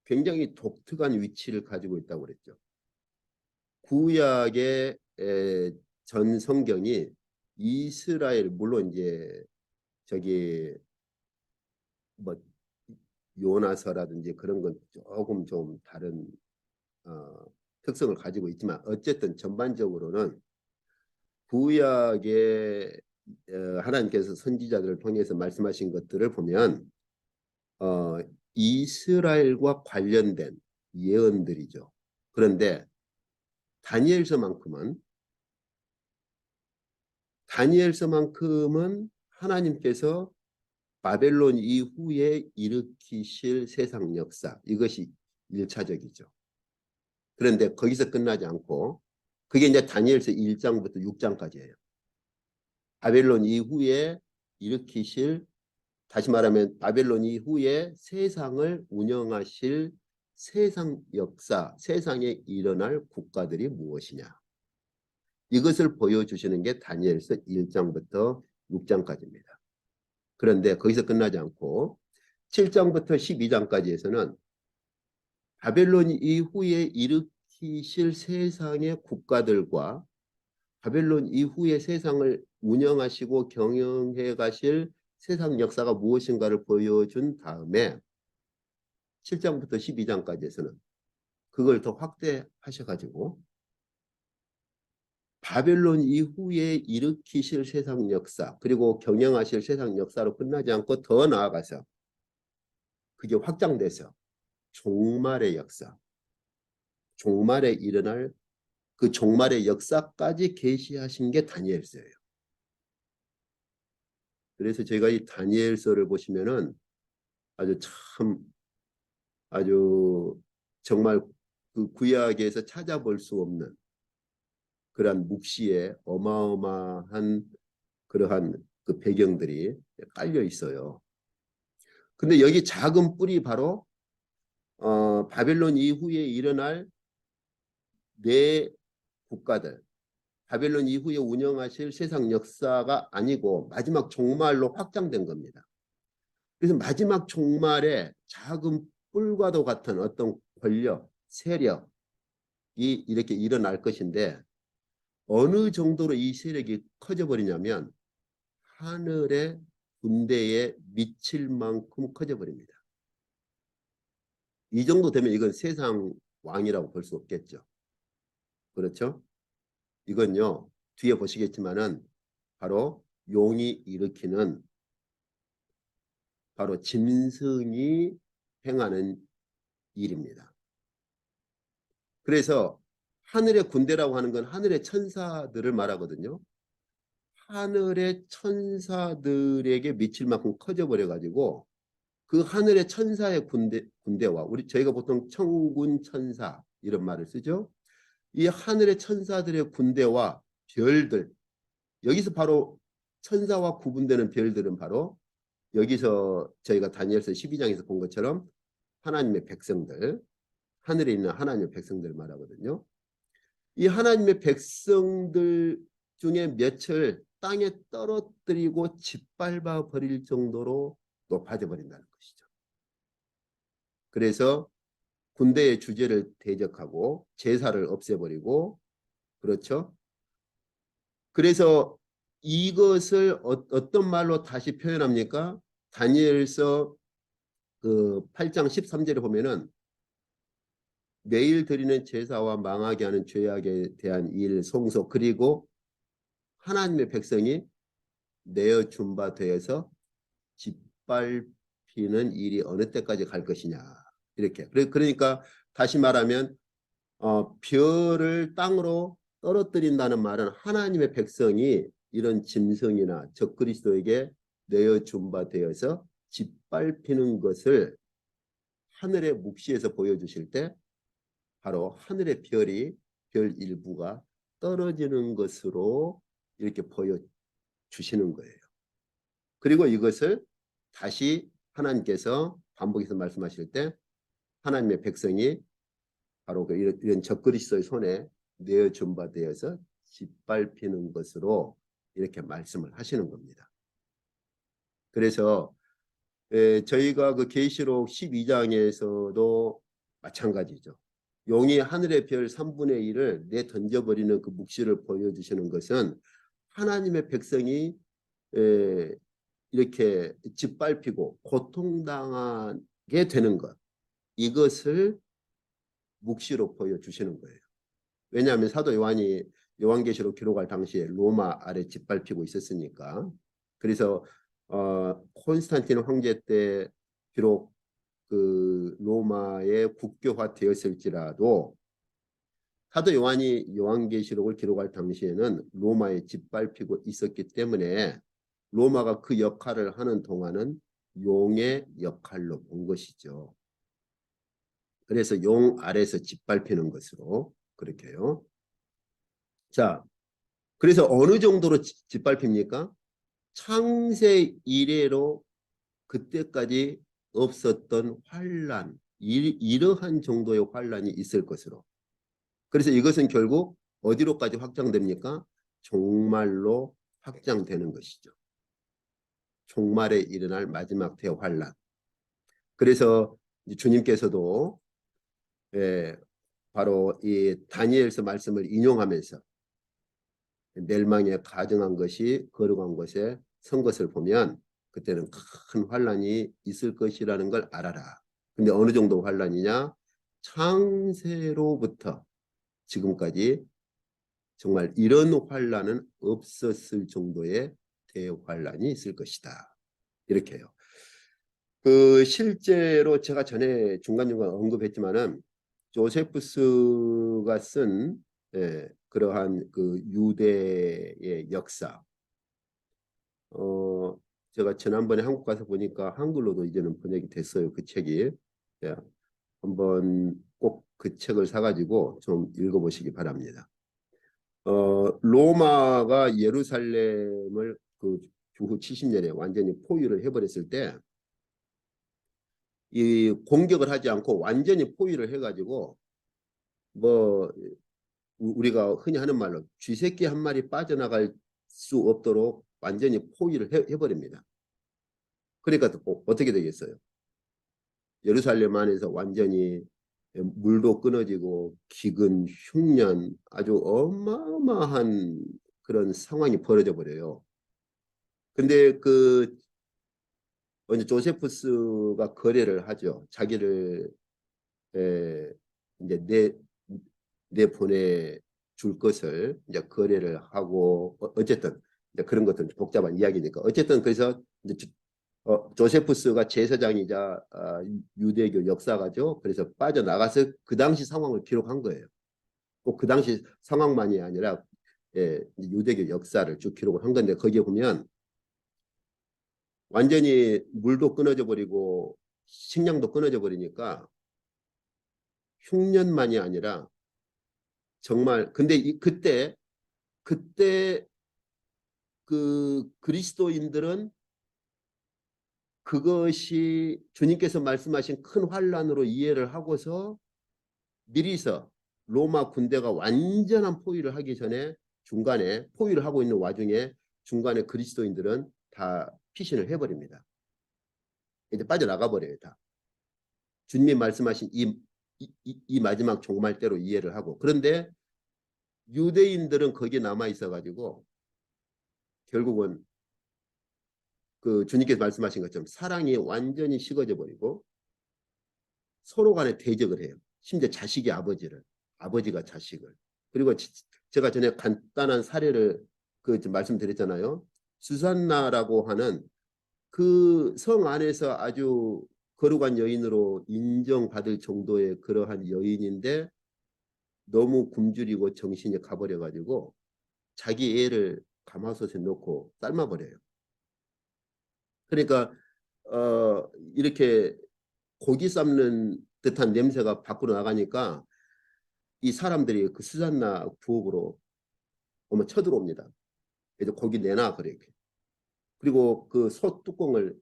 굉장히 독특한 위치를 가지고 있다고 그랬죠. 구약의 전 성경이 이스라엘, 물론 이제 저기 뭐 요나서라든지 그런 건 조금 좀 다른 특성을 가지고 있지만 어쨌든 전반적으로는 구약의 하나님께서 선지자들을 통해서 말씀하신 것들을 보면 어, 이스라엘과 관련된 예언들이죠. 그런데 다니엘서만큼은 하나님께서 바벨론 이후에 일으키실 세상 역사, 이것이 일차적이죠. 그런데 거기서 끝나지 않고 그게 이제 다니엘서 1장부터 6장까지예요. 바벨론 이후에 일으키실, 다시 말하면 바벨론 이후에 세상을 운영하실 세상 역사, 세상에 일어날 국가들이 무엇이냐. 이것을 보여주시는 게 다니엘서 1장부터 6장까지입니다. 그런데 거기서 끝나지 않고 7장부터 12장까지에서는 바벨론 이후에 일으키실 세상의 국가들과 바벨론 이후에 세상을 운영하시고 경영해 가실 세상 역사가 무엇인가를 보여준 다음에 7장부터 12장까지에서는 그걸 더 확대하셔가지고 바벨론 이후에 일으키실 세상 역사 그리고 경영하실 세상 역사로 끝나지 않고 더 나아가서 그게 확장돼서 종말의 역사, 종말에 일어날 그 종말의 역사까지 계시하신 게 다니엘서예요. 그래서 제가 이 다니엘서를 보시면은 아주 참 아주 정말 그 구약에서 찾아볼 수 없는 그러한 묵시에 어마어마한 그러한 그 배경들이 깔려 있어요. 근데 여기 작은 뿔이 바로 바벨론 이후에 일어날 네 국가들, 바벨론 이후에 운영하실 세상 역사가 아니고 마지막 종말로 확장된 겁니다. 그래서 마지막 종말에 작은 뿔과도 같은 어떤 권력, 세력이 이렇게 일어날 것인데 어느 정도로 이 세력이 커져버리냐면 하늘의 군대에 미칠 만큼 커져버립니다. 이 정도 되면 이건 세상 왕이라고 볼 수 없겠죠. 그렇죠? 이건요. 뒤에 보시겠지만은 바로 용이 일으키는 바로 짐승이 행하는 일입니다. 그래서 하늘의 군대라고 하는 건 하늘의 천사들을 말하거든요. 하늘의 천사들에게 미칠 만큼 커져버려 가지고 그 하늘의 천사의 군대와 저희가 보통 천군 천사 이런 말을 쓰죠. 이 하늘의 천사들의 군대와 별들, 여기서 바로 천사와 구분되는 별들은 바로 여기서 저희가 다니엘서 12장에서 본 것처럼 하나님의 백성들, 하늘에 있는 하나님의 백성들을 말하거든요. 이 하나님의 백성들 중에 몇을 땅에 떨어뜨리고 짓밟아 버릴 정도로 높아져 버린다는 것이죠. 그래서 군대의 주제를 대적하고 제사를 없애버리고 그렇죠. 그래서 이것을 어떤 말로 다시 표현합니까? 다니엘서 그 8장 13절에 보면은 매일 드리는 제사와 망하게 하는 죄악에 대한 일, 송소 그리고 하나님의 백성이 내어 준 바 되어서 짓밟히는 일이 어느 때까지 갈 것이냐 이렇게. 그러니까 다시 말하면 별을 땅으로 떨어뜨린다는 말은 하나님의 백성이 이런 짐승이나 적그리스도에게 내어준 바 되어서 짓밟히는 것을 하늘의 묵시에서 보여주실 때 바로 하늘의 별이 별 일부가 떨어지는 것으로 이렇게 보여주시는 거예요. 그리고 이것을 다시 하나님께서 반복해서 말씀하실 때 하나님의 백성이 바로 이런 적그리스도의 손에 내어준 바 되어서 짓밟히는 것으로 이렇게 말씀을 하시는 겁니다. 그래서 저희가 그 계시록 12장에서도 마찬가지죠. 용이 하늘의 별 3분의 1을 내던져버리는 그 묵시를 보여주시는 것은 하나님의 백성이 이렇게 짓밟히고 고통당하게 되는 것, 이것을 묵시로 보여주시는 거예요. 왜냐하면 사도 요한이 요한계시록 기록할 당시에 로마 아래 짓밟히고 있었으니까. 그래서 콘스탄틴 황제 때 비록 그 로마에 국교화되었을지라도 사도 요한이 요한계시록을 기록할 당시에는 로마에 짓밟히고 있었기 때문에 로마가 그 역할을 하는 동안은 용의 역할로 본 것이죠. 그래서 용 아래에서 짓밟히는 것으로 그렇게요. 자, 그래서 어느 정도로 짓밟힙니까? 창세 이래로 그때까지 없었던 환란, 이러한 정도의 환란이 있을 것으로. 그래서 이것은 결국 어디로까지 확장됩니까? 종말로 확장되는 것이죠. 종말에 일어날 마지막 대환란. 그래서 주님께서도 바로 이 다니엘서 말씀을 인용하면서 멸망에 가증한 것이 거룩한 것에 선 것을 보면 그때는 큰 환란이 있을 것이라는 걸 알아라. 근데 어느 정도 환란이냐? 창세로부터 지금까지 정말 이런 환란은 없었을 정도의 대환란이 있을 것이다. 이렇게요. 그 실제로 제가 전에 중간중간 언급했지만은 조세푸스가 쓴 그러한 그 유대의 역사, 제가 지난번에 한국 가서 보니까 한글로도 이제는 번역이 됐어요. 그 책이. 예, 한번 꼭 그 책을 사가지고 좀 읽어보시기 바랍니다. 로마가 예루살렘을 그 주후 70년에 완전히 포위를 해버렸을 때 이 공격을 하지 않고 완전히 포위를 해가지고 뭐 우리가 흔히 하는 말로 쥐새끼 한 마리 빠져나갈 수 없도록 완전히 포위를 해버립니다. 그러니까 어떻게 되겠어요? 예루살렘 안에서 완전히 물도 끊어지고 기근, 흉년 아주 어마어마한 그런 상황이 벌어져 버려요. 근데 그 먼저 조세푸스가 거래를 하죠. 자기를 이제 내 보내 줄 것을 이제 거래를 하고 어쨌든 이제 그런 것들은 복잡한 이야기니까 어쨌든 그래서 이제 조세푸스가 제사장이자 유대교 역사가죠. 그래서 빠져나가서 그 당시 상황을 기록한 거예요. 꼭 그 당시 상황만이 아니라 유대교 역사를 쭉 기록을 한 건데 거기에 보면 완전히 물도 끊어져 버리고 식량도 끊어져 버리니까 흉년만이 아니라 정말 근데 그때 그 그리스도인들은 그것이 주님께서 말씀하신 큰 환란으로 이해를 하고서 미리서 로마 군대가 완전한 포위를 하기 전에 중간에 포위를 하고 있는 와중에 중간에 그리스도인들은 다 피신을 해버립니다. 이제 빠져나가 버려요. 다. 주님이 말씀하신 이 마지막 종말 때로 이해를 하고, 그런데 유대인들은 거기에 남아 있어가지고 결국은 그 주님께서 말씀하신 것처럼 사랑이 완전히 식어져 버리고 서로 간에 대적을 해요. 심지어 자식이 아버지를, 아버지가 자식을. 그리고 제가 전에 간단한 사례를 말씀드렸잖아요. 수산나라고 하는 그 성 안에서 아주 거룩한 여인으로 인정받을 정도의 그러한 여인인데 너무 굶주리고 정신이 가버려 가지고 자기 애를 가마솥에 넣고 삶아버려요. 그러니까 이렇게 고기 삶는 듯한 냄새가 밖으로 나가니까 이 사람들이 그 수산나 부엌으로 오면 쳐들어옵니다. 그래서 고기 내놔 그래. 그리고 그 솥 뚜껑을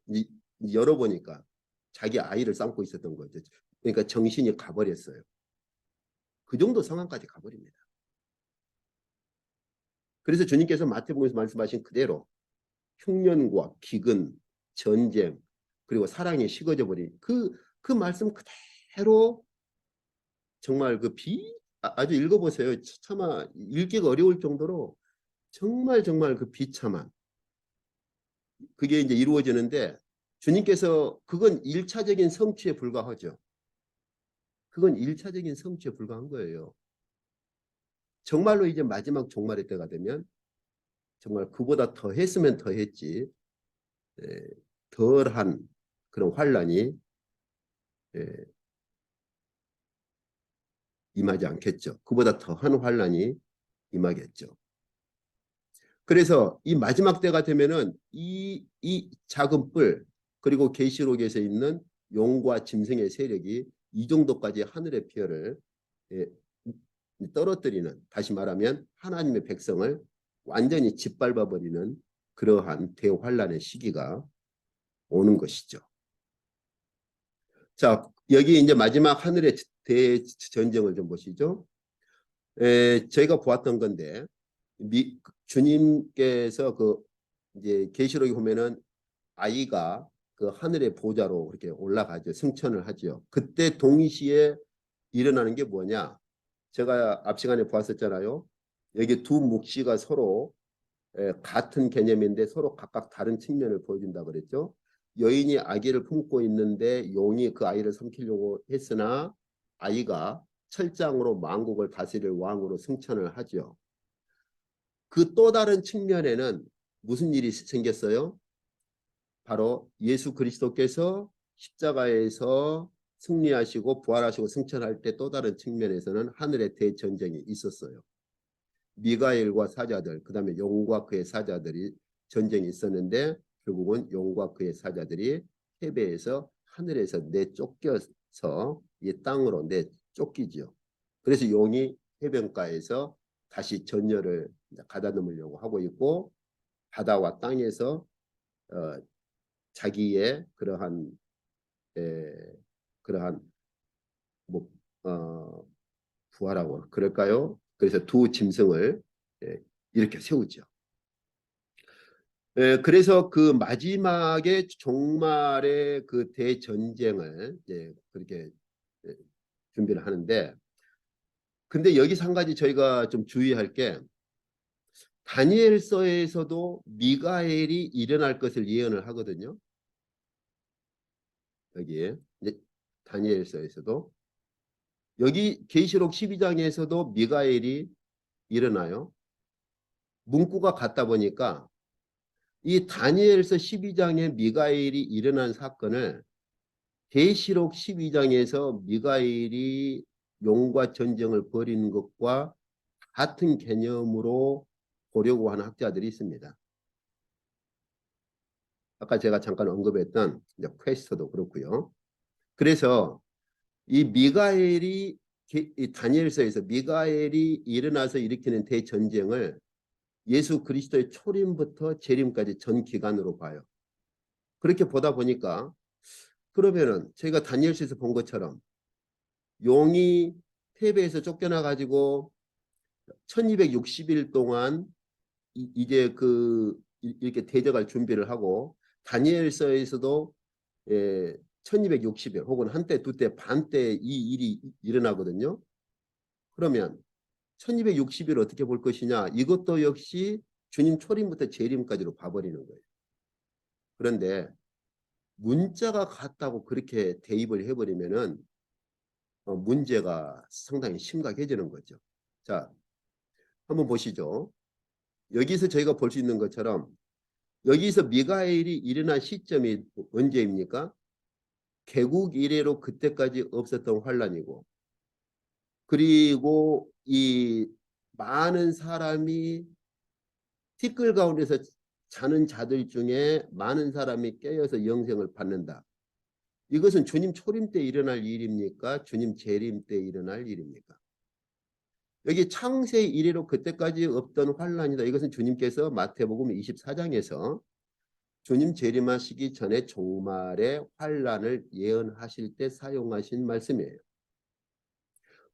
열어보니까 자기 아이를 삶고 있었던 거죠. 그러니까 정신이 가버렸어요. 그 정도 상황까지 가버립니다. 그래서 주님께서 마태복음에서 말씀하신 그대로 흉년과 기근, 전쟁, 그리고 사랑이 식어져 버린 그 말씀 그대로 정말 아주 읽어보세요. 차마 읽기가 어려울 정도로 정말 그 비참한 그게 이제 이루어지는데 주님께서 그건 1차적인 성취에 불과하죠. 그건 1차적인 성취에 불과한 거예요. 정말로 이제 마지막 종말의 때가 되면 정말 그보다 더 했으면 더 했지 덜한 그런 환란이 임하지 않겠죠. 그보다 더한 환란이 임하겠죠. 그래서 이 마지막 때가 되면은 이 작은 뿔 그리고 계시록에서 있는 용과 짐승의 세력이 이 정도까지 하늘의 피어를 떨어뜨리는, 다시 말하면 하나님의 백성을 완전히 짓밟아 버리는 그러한 대환란의 시기가 오는 것이죠. 자, 여기 이제 마지막 하늘의 대전쟁을 좀 보시죠. 저희가 보았던 건데 주님께서 이제 계시록에 보면은 아이가 그 하늘의 보좌로 그렇게 올라가죠. 승천을 하죠. 그때 동시에 일어나는 게 뭐냐? 제가 앞 시간에 보았었잖아요. 여기 두 묵시가 서로 같은 개념인데 서로 각각 다른 측면을 보여준다 그랬죠. 여인이 아기를 품고 있는데 용이 그 아이를 삼키려고 했으나 아이가 철장으로 만국을 다스릴 왕으로 승천을 하죠. 그 또 다른 측면에는 무슨 일이 생겼어요? 바로 예수 그리스도께서 십자가에서 승리하시고 부활하시고 승천할 때 또 다른 측면에서는 하늘의 대전쟁이 있었어요. 미가엘과 사자들, 그 다음에 용과 그의 사자들이 전쟁이 있었는데 결국은 용과 그의 사자들이 해배에서 하늘에서 내쫓겨서 이 땅으로 내쫓기죠. 그래서 용이 해변가에서 다시 전열을 가다듬으려고 하고 있고 바다와 땅에서 자기의 그러한 뭐 부하라고 그럴까요? 그래서 두 짐승을 이렇게 세우죠. 그래서 그 마지막에 종말의 그 대전쟁을 그렇게 준비를 하는데, 근데 여기서 한 가지 저희가 좀 주의할 게 다니엘서에서도 미가엘이 일어날 것을 예언을 하거든요. 여기에 이제 다니엘서에서도 여기 계시록 12장에서도 미가엘이 일어나요. 문구가 같다 보니까 이 다니엘서 12장에 미가엘이 일어난 사건을 계시록 12장에서 미가엘이 용과 전쟁을 벌이는 것과 같은 개념으로 보려고 하는 학자들이 있습니다. 아까 제가 잠깐 언급했던 퀘스터도 그렇고요. 그래서 이 미가엘이 이 다니엘서에서 미가엘이 일어나서 일으키는 대전쟁을 예수 그리스도의 초림부터 재림까지 전 기간으로 봐요. 그렇게 보다 보니까 그러면은 저희가 다니엘서에서 본 것처럼 용이 테베에서 쫓겨나 가지고 1260일 동안 이제 이렇게 대적할 준비를 하고 다니엘서에서도 1260일 혹은 한때, 두때, 반때 이 일이 일어나거든요. 그러면 1260일 어떻게 볼 것이냐? 이것도 역시 주님 초림부터 재림까지로 봐버리는 거예요. 그런데 문자가 같다고 그렇게 대입을 해버리면은 문제가 상당히 심각해지는 거죠. 자, 한번 보시죠. 여기서 저희가 볼 수 있는 것처럼 여기서 미가엘이 일어난 시점이 언제입니까? 개국 이래로 그때까지 없었던 환란이고, 그리고 이 많은 사람이 티끌 가운데서 자는 자들 중에 많은 사람이 깨어서 영생을 받는다. 이것은 주님 초림 때 일어날 일입니까? 주님 재림 때 일어날 일입니까? 여기 창세 이래로 그때까지 없던 환란이다. 이것은 주님께서 마태복음 24장에서 주님 재림하시기 전에 종말의 환란을 예언하실 때 사용하신 말씀이에요.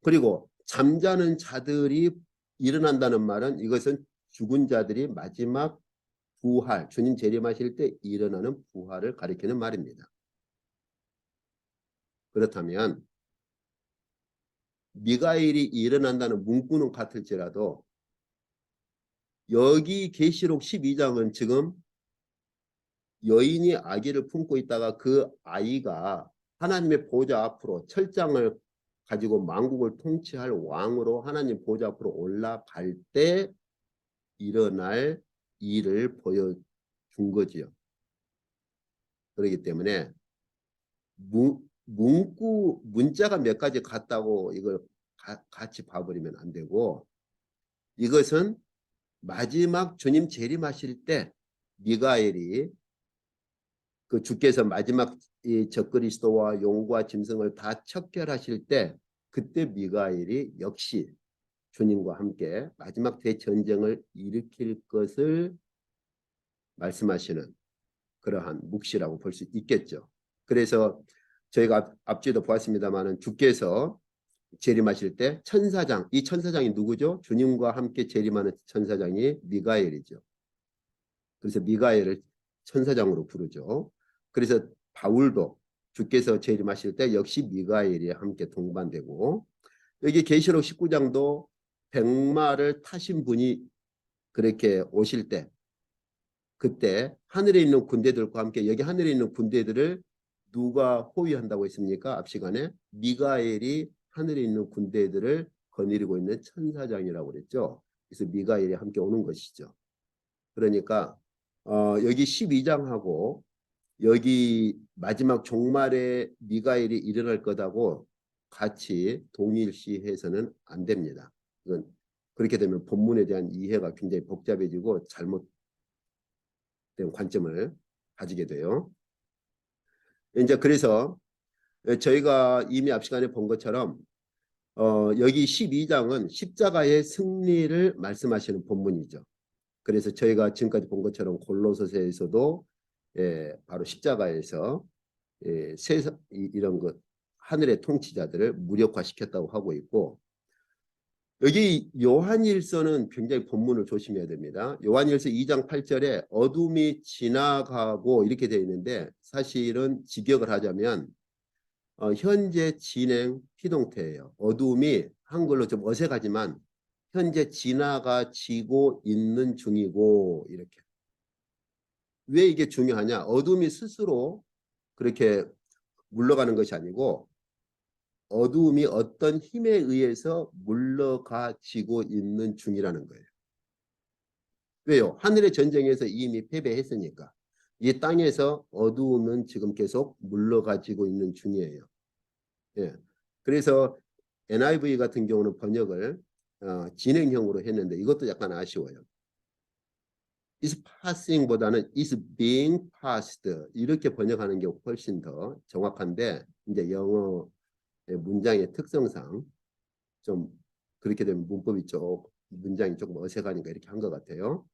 그리고 잠자는 자들이 일어난다는 말은 이것은 죽은 자들이 마지막 부활, 주님 재림하실 때 일어나는 부활을 가리키는 말입니다. 그렇다면 미가엘이 일어난다는 문구는 같을지라도 여기 계시록 12장은 지금 여인이 아기를 품고 있다가 그 아이가 하나님의 보좌 앞으로 철장을 가지고 만국을 통치할 왕으로 하나님 보좌 앞으로 올라갈 때 일어날 일을 보여준 거지요. 그렇기 때문에 문구 문자가 몇 가지 같다고 이걸 같이 봐버리면 안 되고, 이것은 마지막 주님 재림하실 때 미가엘이 그 주께서 마지막 이 적그리스도와 용과 짐승을 다 척결하실 때 그때 미가엘이 역시 주님과 함께 마지막 대전쟁을 일으킬 것을 말씀하시는 그러한 묵시라고 볼 수 있겠죠. 그래서 저희가 앞뒤도 보았습니다마는 주께서 재림하실 때 천사장, 이 천사장이 누구죠? 주님과 함께 재림하는 천사장이 미가엘이죠. 그래서 미가엘을 천사장으로 부르죠. 그래서 바울도 주께서 재림하실 때 역시 미가엘이 함께 동반되고, 여기 계시록 19장도 백마를 타신 분이 그렇게 오실 때 그때 하늘에 있는 군대들과 함께, 여기 하늘에 있는 군대들을 누가 호위한다고 했습니까? 앞 시간에 미가엘이 하늘에 있는 군대들을 거느리고 있는 천사장이라고 그랬죠. 그래서 미가엘이 함께 오는 것이죠. 그러니까 여기 12장하고 여기 마지막 종말에 미가엘이 일어날 것하고 같이 동일시해서는 안 됩니다. 이건 그렇게 되면 본문에 대한 이해가 굉장히 복잡해지고 잘못된 관점을 가지게 돼요. 이제 그래서 저희가 이미 앞 시간에 본 것처럼 여기 12장은 십자가의 승리를 말씀하시는 본문이죠. 그래서 저희가 지금까지 본 것처럼 골로새서에서도 바로 십자가에서 이런 것 하늘의 통치자들을 무력화시켰다고 하고 있고, 여기 요한일서는 굉장히 본문을 조심해야 됩니다. 요한일서 2장 8절에 어둠이 지나가고 이렇게 되어 있는데, 사실은 직역을 하자면 현재 진행 피동태예요. 어둠이 한글로 좀 어색하지만 현재 지나가지고 있는 중이고, 이렇게. 왜 이게 중요하냐? 어둠이 스스로 그렇게 물러가는 것이 아니고 어둠이 어떤 힘에 의해서 물러가지고 있는 중이라는 거예요. 왜요? 하늘의 전쟁에서 이미 패배했으니까. 이 땅에서 어두움은 지금 계속 물러가지고 있는 중이에요. 예. 그래서 NIV 같은 경우는 번역을 진행형으로 했는데 이것도 약간 아쉬워요. is passing보다는 is being passed 이렇게 번역하는 게 훨씬 더 정확한데, 이제 영어 문장의 특성상 좀 그렇게 되면 문법이 문장이 조금 어색하니까 이렇게 한 것 같아요.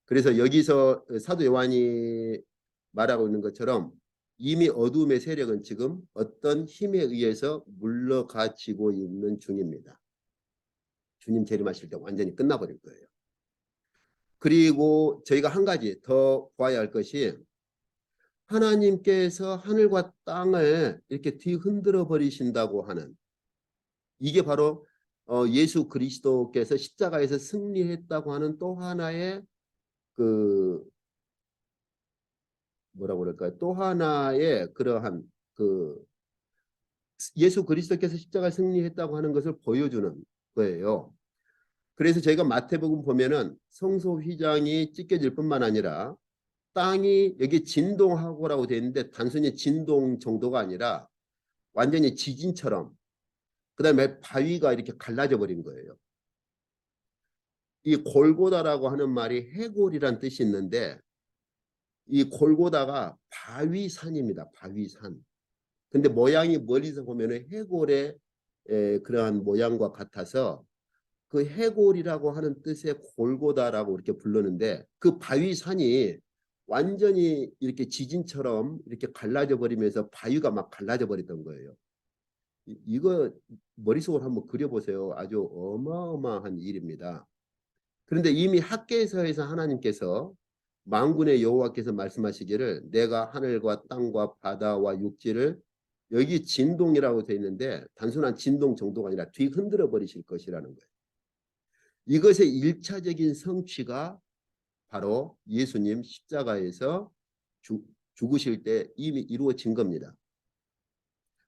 그래서 여기서 사도 요한이 말하고 있는 것처럼 이미 어둠의 세력은 지금 어떤 힘에 의해서 물러가지고 있는 중입니다. 주님 재림하실 때 완전히 끝나버릴 거예요. 그리고 저희가 한 가지 더 봐야 할 것이, 하나님께서 하늘과 땅을 이렇게 뒤흔들어 버리신다고 하는 이게 바로 예수 그리스도께서 십자가에서 승리했다고 하는 또 하나의 그 뭐라고 그럴까요? 또 하나의 그러한 그 예수 그리스도께서 십자가 승리했다고 하는 것을 보여주는 거예요. 그래서 저희가 마태복음 보면은 성소 휘장이 찢겨질 뿐만 아니라 땅이 여기 진동하고라고 되어 있는데 단순히 진동 정도가 아니라 완전히 지진처럼 그다음에 바위가 이렇게 갈라져 버린 거예요. 이 골고다라고 하는 말이 해골이란 뜻이 있는데 이 골고다가 바위산입니다. 바위산. 근데 모양이 멀리서 보면은 해골의 그러한 모양과 같아서 그 해골이라고 하는 뜻의 골고다라고 이렇게 부르는데 그 바위산이 완전히 이렇게 지진처럼 이렇게 갈라져 버리면서 바위가 막 갈라져 버렸던 거예요. 이거 머릿속으로 한번 그려보세요. 아주 어마어마한 일입니다. 그런데 이미 학개서에서 하나님께서 만군의 여호와께서 말씀하시기를 내가 하늘과 땅과 바다와 육지를 여기 진동이라고 되어 있는데 단순한 진동 정도가 아니라 뒤흔들어 버리실 것이라는 거예요. 이것의 일차적인 성취가 바로 예수님 십자가에서 죽으실 때 이미 이루어진 겁니다.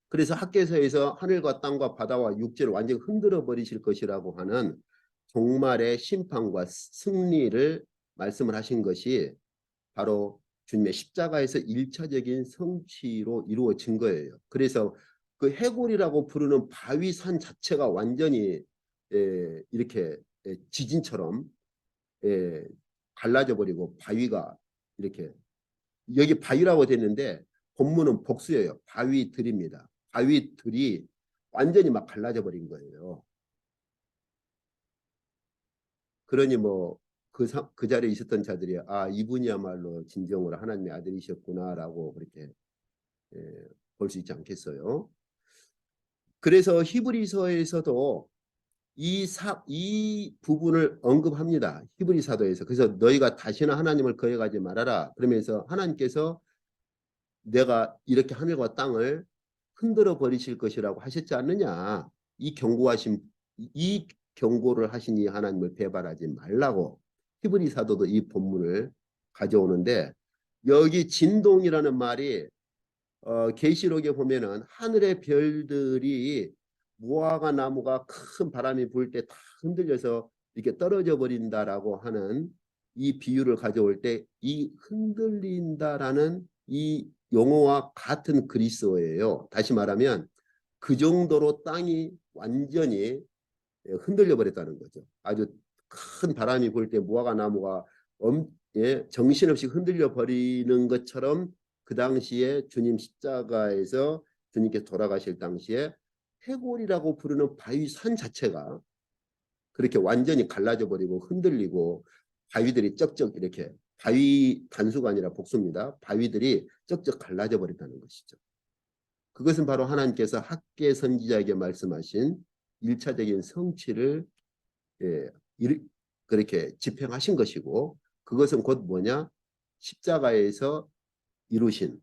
그래서 학개서에서 하늘과 땅과 바다와 육지를 완전히 흔들어 버리실 것이라고 하는 종말의 심판과 승리를 말씀을 하신 것이 바로 주님의 십자가에서 일차적인 성취로 이루어진 거예요. 그래서 그 해골이라고 부르는 바위산 자체가 완전히 이렇게 지진처럼 갈라져 버리고 바위가 이렇게 여기 바위라고 되는데 본문은 복수예요. 바위들입니다. 바위들이 완전히 막 갈라져 버린 거예요. 그러니 뭐 그 자리에 있었던 자들이 아 이분이야말로 진정으로 하나님의 아들이셨구나라고 그렇게 볼 수 있지 않겠어요. 그래서 히브리서에서도 이 부분을 언급합니다. 히브리 사도에서. 그래서 너희가 다시는 하나님을 거역하지 말아라. 그러면서 하나님께서 내가 이렇게 하늘과 땅을 흔들어 버리실 것이라고 하셨지 않느냐. 이 경고를 하신 이 하나님을 배반하지 말라고 히브리 사도도 이 본문을 가져오는데 여기 진동이라는 말이 계시록에 보면은 하늘의 별들이 무화과 나무가 큰 바람이 불 때 다 흔들려서 이렇게 떨어져 버린다라고 하는 이 비유를 가져올 때 이 흔들린다라는 이 용어와 같은 그리스어예요. 다시 말하면 그 정도로 땅이 완전히 흔들려 버렸다는 거죠. 아주 큰 바람이 불 때 무화과 나무가 정신없이 흔들려 버리는 것처럼 그 당시에 주님 십자가에서 주님께서 돌아가실 당시에 해골이라고 부르는 바위산 자체가 그렇게 완전히 갈라져 버리고 흔들리고 바위들이 쩍쩍 이렇게 바위 단수가 아니라 복수입니다. 바위들이 쩍쩍 갈라져 버렸다는 것이죠. 그것은 바로 하나님께서 학계 선지자에게 말씀하신 일차적인 성취를 예, 그렇게 집행하신 것이고 그것은 곧 뭐냐? 십자가에서 이루신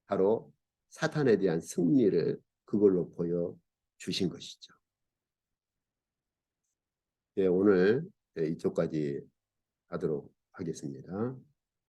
바로 사탄에 대한 승리를 그걸로 보여주신 것이죠. 예, 오늘 이쪽까지 하도록 하겠습니다.